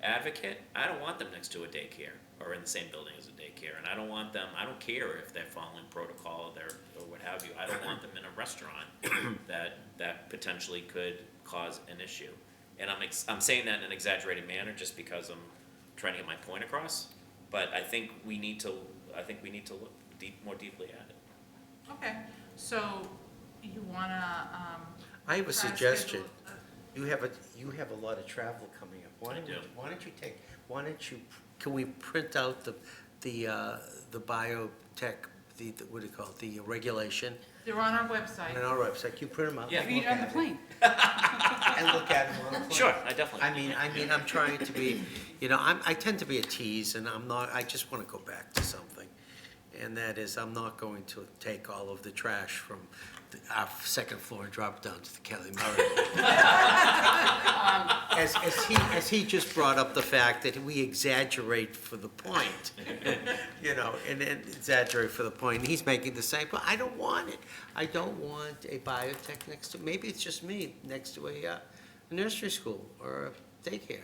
advocate, I don't want them next to a daycare or in the same building as a daycare. And I don't want them, I don't care if they're following protocol or what have you. I don't want them in a restaurant that potentially could cause an issue. And I'm saying that in an exaggerated manner just because I'm trying to get my point across. But I think we need to look more deeply at it.
Okay, so you wanna,
I have a
try to
suggestion.
schedule
You have a lot of travel coming up.
I do.
Why don't you, can we print out the biotech, what do you call it, the regulation
They're on our website.
on our website? You print them out.
Yeah.
and
Read
look
it on the
at
plane.
And look at them on the plane.
Sure, I definitely.
I mean, I'm trying to be, I tend to be a tease, and I just want to go back to something. And that is, I'm not going to take all of the trash from our second floor and drop it down to the Kelly Murray. As he just brought up the fact that we exaggerate for the point, and exaggerate for the point, and he's making the same, but I don't want it. I don't want a biotech next to, maybe it's just me, next to a nursery school or a daycare.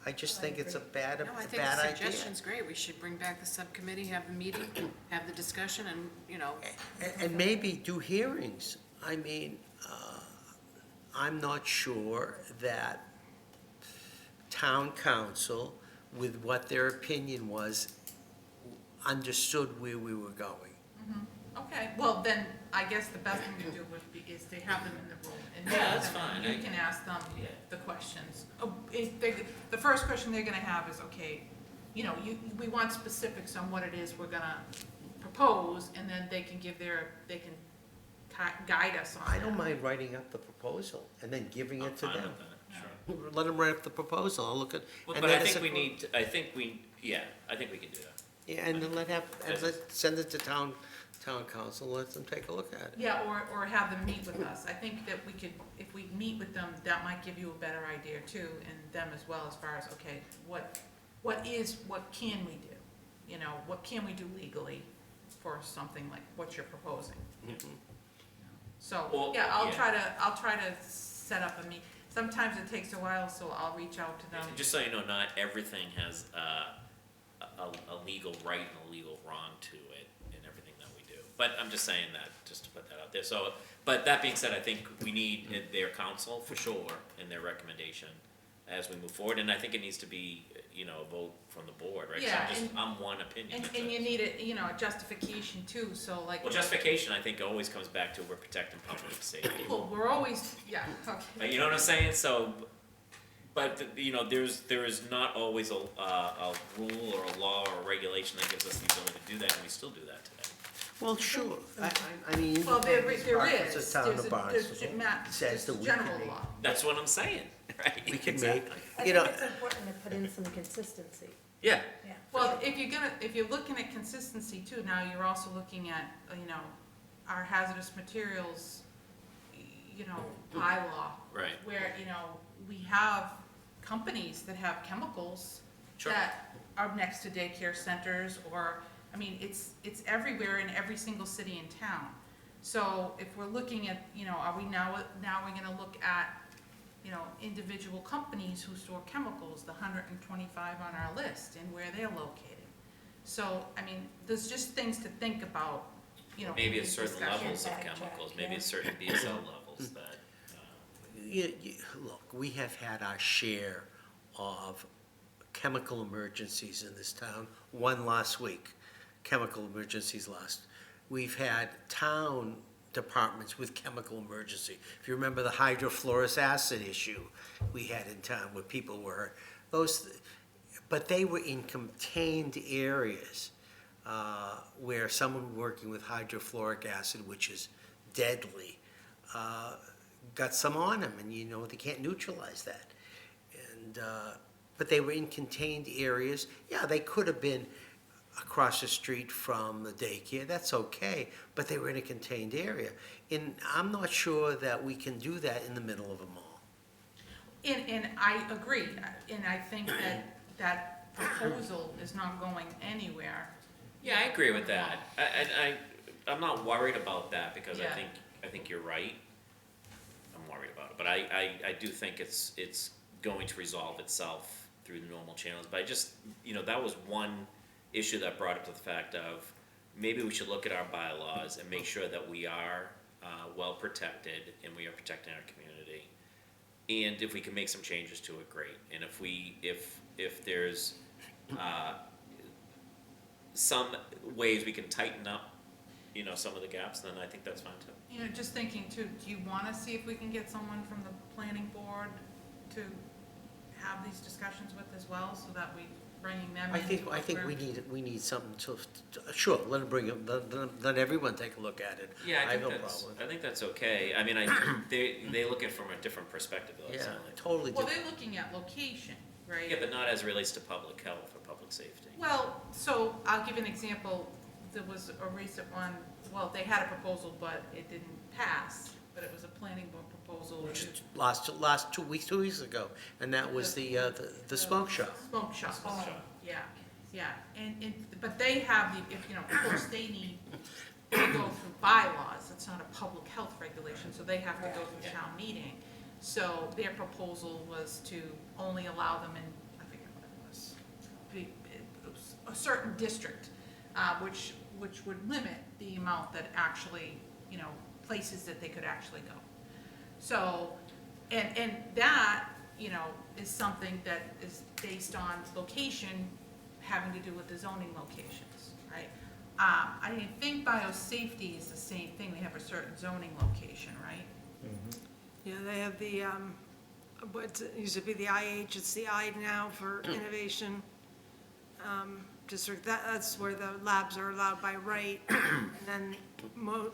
I just think it's a bad
No, I think
bad
the
idea.
suggestion's great. We should bring back the subcommittee, have the meeting, have the discussion, and,
And maybe do hearings. I mean, I'm not sure that town council, with what their opinion was, understood where we were going.
Okay, well, then, I guess the best thing to do would be, is to have them in the room. And
Yeah, that's
then
fine.
You can ask them
Yeah.
the questions. The first question they're gonna have is, okay, we want specifics on what it is we're gonna propose, and then they can they can guide us on
I don't
that.
mind writing up the proposal and then giving
I'm
it to
fine
them.
with that, sure.
Let them write up the proposal, I'll look at.
Well,
and
but I
then
think
it's
we
a-
need, I think we can do that.
Yeah, and then send it to town council, let them take a look at it.
Yeah, or have them meet with us. I think that we could, if we meet with them, that might give you a better idea too, and them as well, as far as, okay, what can we do? What can we do legally for something like what you're proposing? So,
Well,
yeah, I'll
yeah.
try to set up a meet. Sometimes it takes a while, so I'll reach out to them.
Just so you know, not everything has a legal right and a legal wrong to it in everything that we do. But I'm just saying that, just to put that out there. So, but that being said, I think we need their counsel for sure and their recommendation as we move forward. And I think it needs to be, a vote from the board, right? 'Cause
Yeah,
I'm one opinion. That's
And
it.
you need a justification too, so like.
Well, justification, I think, always comes back to we're protecting public safety.
Well, we're always, yeah, okay.
You know what I'm saying? So, but, there is not always a rule or a law or a regulation that gives us the ability to do that, and we still do that today.
Well, sure, I mean.
Well, there
as
is,
part of the town of
there's
Barnstable says that we
general
can
law.
That's what I'm saying, right?
We can
Exactly.
I
You
think
know-
it's important to put in some consistency.
Yeah,
Yeah.
Well, if you're looking at consistency too, now you're also looking at, our hazardous materials, bylaw.
right.
Where, we have companies that have chemicals
Sure.
that are next to daycare centers, or, it's everywhere in every single city in town. So if we're looking at, are we now we're gonna look at, individual companies who store chemicals, the 125 on our list, and where they're located. So, there's just things to think about,
Maybe
in
at
these
certain
discussions.
levels of
Backtrack,
chemicals, maybe
yeah.
at certain BSL levels that,
Look, we have had our share of chemical emergencies in this town. One last week, chemical emergencies last. We've had town departments with chemical emergency. If you remember the hydrofluoric acid issue we had in town where people were, but they were in contained areas where someone working with hydrofluoric acid, which is deadly, got some on them, and they can't neutralize that. And but they were in contained areas. Yeah, they could have been across the street from the daycare, that's okay, but they were in a contained area. And I'm not sure that we can do that in the middle of a mall.
And I agree, and I think that proposal is not going anywhere.
yeah, I agree with that. I'm not worried about that because
Yeah.
I think you're right. I'm more worried about it. But I do think it's going to resolve itself through the normal channels. But I just, that was one issue that brought up to the fact of, maybe we should look at our bylaws and make sure that we are well protected and we are protecting our community. And if we can make some changes to it, great. And if there's some ways we can tighten up, some of the gaps, then I think that's fine too.
Just thinking too, do you wanna see if we can get someone from the planning board to have these discussions with as well, so that we bringing them in?
I think we need something sure, let them bring them, let everyone take a look at it.
Yeah, I
have no
think
problem.
I think that's okay. I mean, they look at it from a different perspective, though.
Yeah,
It's not like-
totally
Well,
different.
they're looking at location, right?
Yeah, but not as it relates to public health or public safety.
Well, so I'll give an example. There was a recent one, well, they had a proposal, but it didn't pass, but it was a planning board proposal.
Which
to-
is last 2 weeks ago, and that was the smoke shop.
Smoke shop. Yeah, but they have of course, they go through bylaws, it's not a public health regulation, so they have to go through town meeting. So their proposal was to only allow them in, I forget what it was, a certain district, which would limit the amount that actually, places that they could actually go. So, and that, is something that is based on location, having to do with the zoning locations, right? I think biosafety is the same thing, they have a certain zoning location, right?
Yeah, they have the, what used to be the IH, it's the I now for innovation district. That's where the labs are allowed by right. And then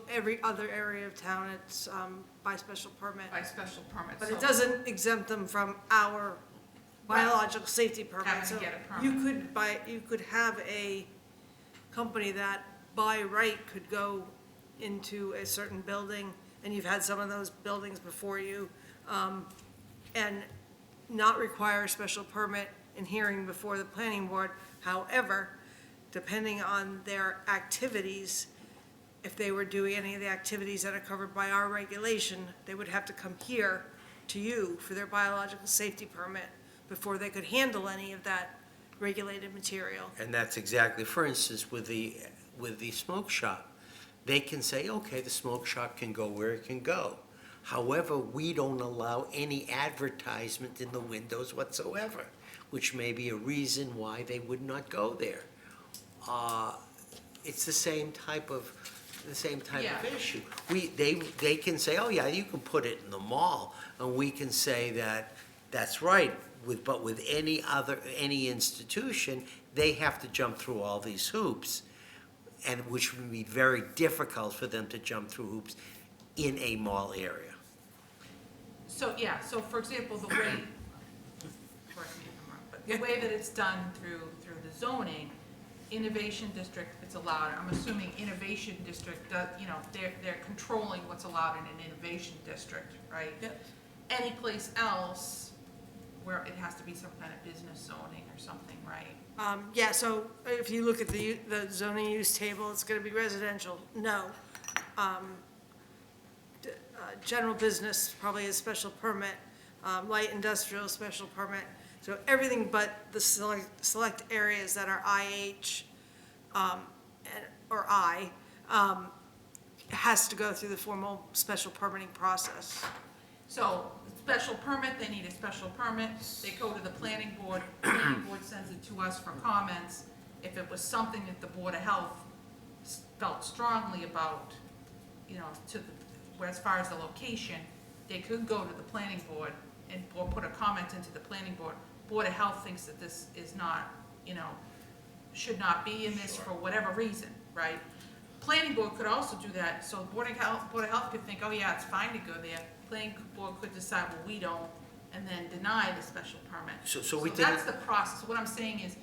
every other area of town, it's by special permit.
By special permit.
But
So-
it doesn't exempt them from our biological safety permit.
Having to
So
get a permit.
you could have a company that by right could go into a certain building, and you've had some of those buildings before you, and not require a special permit and hearing before the planning board. However, depending on their activities, if they were doing any of the activities that are covered by our regulation, they would have to come here to you for their biological safety permit before they could handle any of that regulated material.
And that's exactly, for instance, with the smoke shop, they can say, okay, the smoke shop can go where it can go. However, we don't allow any advertisement in the windows whatsoever, which may be a reason why they would not go there. It's the same type of
Yeah.
issue. They can say, oh yeah, you can put it in the mall, and we can say that, that's right, but with any institution, they have to jump through all these hoops, and which would be very difficult for them to jump through hoops in a mall area.
So, yeah, so for example, the way, correct me if I'm wrong, but the way that it's done through the zoning, innovation district, it's allowed, I'm assuming innovation district, does, they're controlling what's allowed in an innovation district, right? Any place else where it has to be some kind of business zoning or something, right?
Yeah, so if you look at the zoning use table, it's gonna be residential, no. General business probably a special permit, light industrial special permit. So everything but the select areas that are IH, or I, has to go through the formal special permitting process.
So, special permit, they need a special permit, they go to the planning board sends it to us for comments. If it was something that the Board of Health felt strongly about, as far as the location, they could go to the planning board or put a comment into the planning board. Board of Health thinks that this is not, should not be in this for whatever reason, right? Planning board could also do that, so Board of Health could think, oh yeah, it's fine to go there. Planning board could decide, well, we don't, and then deny the special permit.
So we did
That's
it,
the process. What I'm saying is,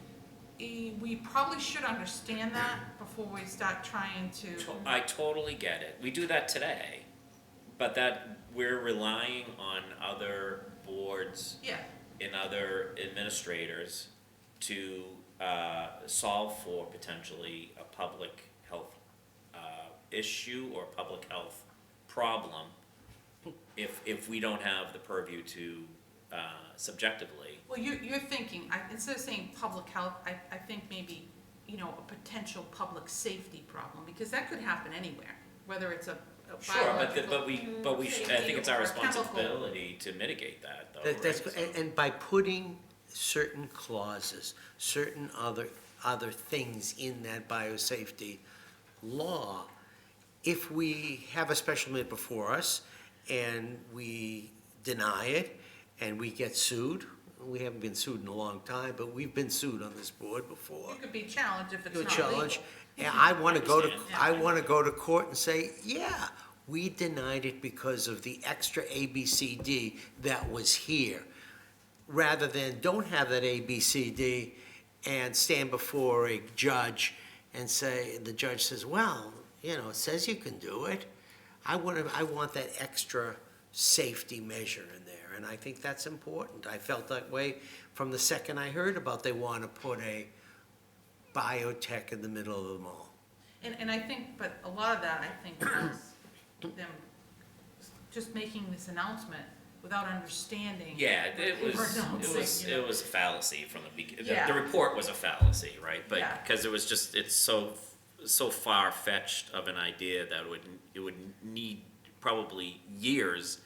we probably should understand that before we start trying to.
I totally get it. We do that today, but that we're relying on other boards
Yeah,
and other administrators to solve for potentially a public health issue or public health problem if we don't have the purview to, subjectively.
Well, you're thinking, instead of saying public health, I think maybe, you know, a potential public safety problem, because that could happen anywhere, whether it's a
Sure,
biological
but we should, I think it's our
safety or a chemical.
responsibility to mitigate that, though,
That- that's,
right? So-
and by putting certain clauses, certain other things in that biosafety law, if we have a special permit before us and we deny it and we get sued, we haven't been sued in a long time, but we've been sued on this board before.
You could be challenged if it's
You're
not legal.
challenged, and I want to go to,
Understand.
I want to go to court and say, yeah, we denied it because of the extra A, B, C, D that was here. Rather than don't have that A, B, C, D and stand before a judge and say, the judge says, well, you know, it says you can do it. I want that extra safety measure in there, and I think that's important. I felt that way from the second I heard about they want to put a biotech in the middle of the mall.
And I think, but a lot of that, I think, was them just making this announcement without understanding.
Yeah,
what
it
they were
was,
announcing, you know?
it was a fallacy from the beginning.
Yeah.
The report was a fallacy, right? But,
Yeah.
because it was just, it's so far-fetched of an idea that it would need probably years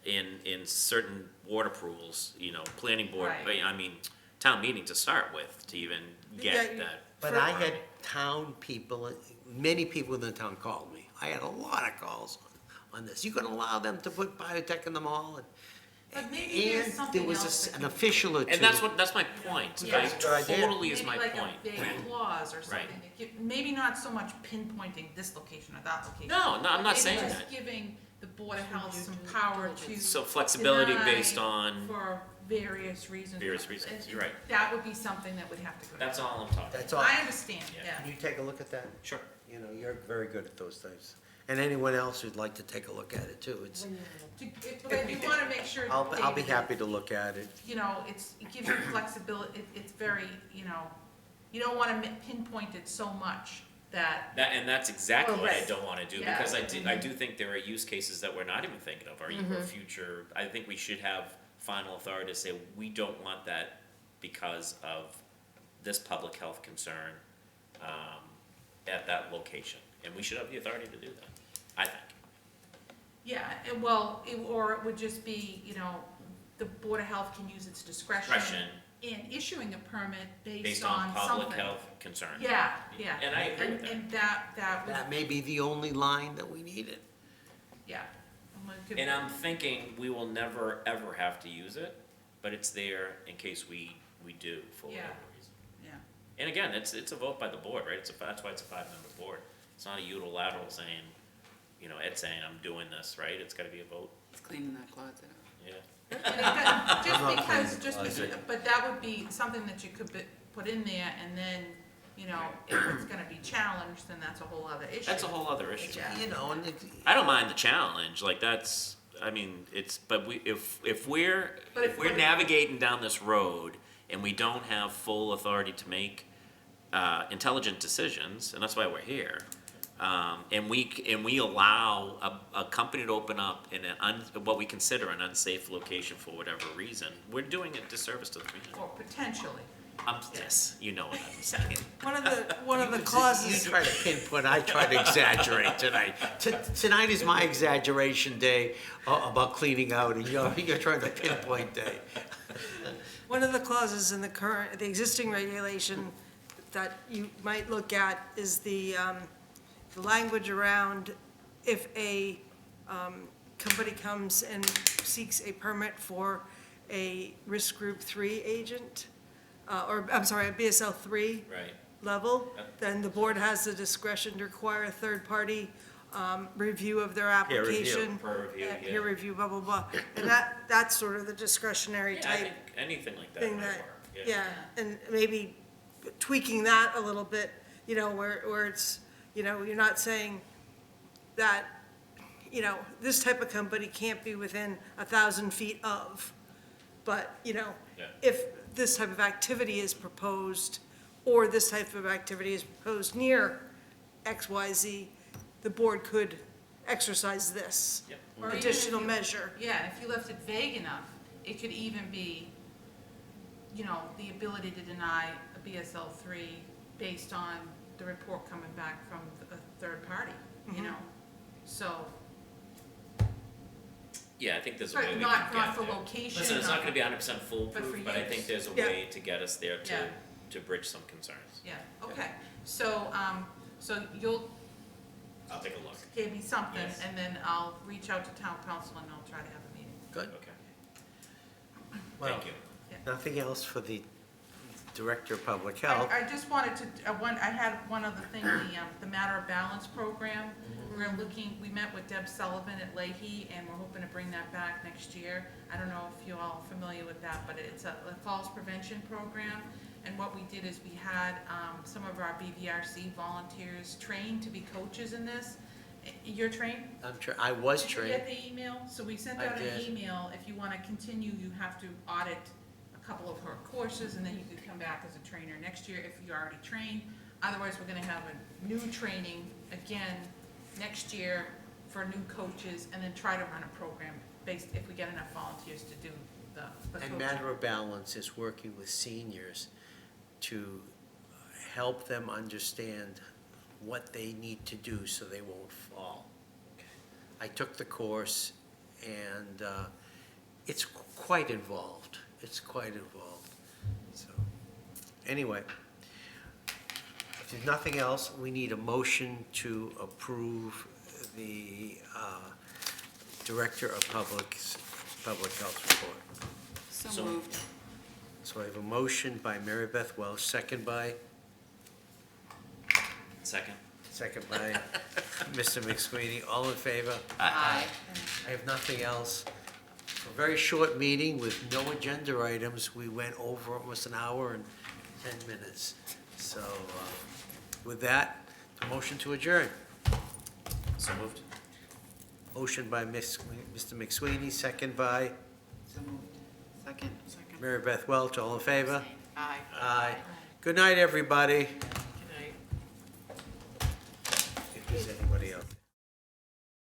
in certain board approvals, you know, planning board,
Right.
I mean, town meeting to start with, to even
Yeah,
get
you-
that.
But I had town people, many people in the town called me. I had a lot of calls on this. You gonna allow them to put biotech in the mall?
But maybe there's
And
something
there was
else that
an
could-
official or two.
And that's my point.
Yeah.
That
Good idea.
totally is my
Maybe
point.
like a vague clause or something,
Right.
that maybe not so much pinpointing this location or that location.
No, I'm not saying
Maybe
that.
just giving the Board of Health some power to.
So flexibility
deny
based on,
For various reasons.
Various reasons,
And
you're right.
That would be something that would have to go.
that's all I'm talking about.
That's all.
I understand,
Yeah.
yeah.
Can you take a look at that?
Sure.
You know, you're very good at those things. And anyone else who'd like to take a look at it too, it's,
But I do wanna make sure.
I'll be
David,
happy to look at it.
You know, it gives you flexibility, it's very, you know, you don't wanna pinpoint it so much that,
And that's exactly
Well,
what I
right.
don't wanna do,
Yeah.
because I do think there are use cases that we're not even thinking of, or
Mm-hmm.
or future, I think we should have final authority to say, we don't want that because of this public health concern, at that location, and we should have the authority to do that, I think.
yeah, and well, or it would just be, you know, the Board of Health can use its discretion
Discretion
in issuing a permit
based
based
on
on
public
something.
health concern.
Yeah, yeah.
And I agree with that.
And that would,
That may be the only line that we needed.
yeah. It could-
And I'm thinking we will never, ever have to use it, but it's there in case we do, for whatever
Yeah.
reason.
Yeah.
And again, it's a vote by the board, right? That's why it's a 5-member board. It's not a unilateral saying, you know, Ed saying, I'm doing this, right? It's gotta be a vote,
It's cleaning that closet up.
yeah.
And it does- Just
not
because,
playing
but that would be something that you could put in there, and then, you know, if it's gonna be challenged, then that's a whole other issue.
That's a whole other issue.
Yeah.
You know, and it,
I don't mind the challenge, like that's, I mean, but if we're navigating down this road and we don't have full authority to make, intelligent decisions, and that's why we're here, and we allow a company to open up in what we consider an unsafe location for whatever reason, we're doing a disservice to the community.
Or potentially.
Yes, you know what I'm saying.
One of the
you
clauses,
try to pinpoint, I try to exaggerate tonight. Tonight is my exaggeration day about cleaning out, and you're trying to pinpoint day.
one of the clauses in the existing regulation that you might look at is the language around if a company comes and seeks a permit for a risk group 3 agent, or, I'm sorry, a BSL 3
Right.
level,
Yep.
then the board has the discretion to require a third-party review of their
Peer review.
application.
Peer review, yeah.
Peer review, blah, blah, blah. And that's sort of the discretionary
Yeah, I
type
think anything like that
thing
might
that,
work,
yeah, and maybe tweaking that a little bit, you know, where it's, you know, you're not saying that, you know, this type of company can't be within 1,000 feet of, but, you know,
Yeah.
if this type of activity is proposed, or this type of activity is proposed near XYZ, the board could exercise this.
Yep.
Or even if
additional
you-
measure.
Yeah, if you left it vague enough, it could even be, you know, the ability to deny a BSL-3 based on the report coming back from a third party, you know? So,
Yeah, I think there's a way
but
we
not,
can
not
get
for
there.
location.
Listen, it's not gonna be 100% foolproof,
for
but I think
use.
there's a
Yeah.
way to get us there
Yeah.
to bridge some concerns.
Yeah, okay, so, so you'll
I'll take a look.
give me something,
Yes.
and then I'll reach out to town council and I'll try to have a meeting.
Good.
Okay.
Well,
Thank you.
Nothing else for the Director of Public Health.
I just wanted to, I had one other thing, the Matter of Balance program. We met with Deb Sullivan at Leahy, and we're hoping to bring that back next year. I don't know if you all are familiar with that, but it's a falls prevention program. And what we did is we had, some of our BVRC volunteers trained to be coaches in this. You're trained?
I was
Did you
trained.
get the email? So we sent
I
out an
did.
email, if you wanna continue, you have to audit a couple of her courses, and then you could come back as a trainer next year if you're already trained. Otherwise, we're gonna have a new training again next year for new coaches, and then try to run a program based, if we get enough volunteers to do the
And
coaching.
Matter of Balance is working with seniors to help them understand what they need to do so they won't fall. I took the course, and it's quite involved. It's quite involved. So, anyway, if there's nothing else, we need a motion to approve the Director of Public Health report.
So
So-
moved.
So I have a motion by Mary Beth Welsh, second by
Second.
Mr. McSweeney. All in favor?
Aye.
I have nothing else. A very short meeting with no agenda items. We went over almost an hour and 10 minutes. So with that, the motion to adjourn.
So moved.
Motion by Mr. McSweeney, second by
So moved. Second.
Mary Beth Welch. All in favor?
Aye.
Aye. Good night, everybody.
Good night.
If there's anybody else.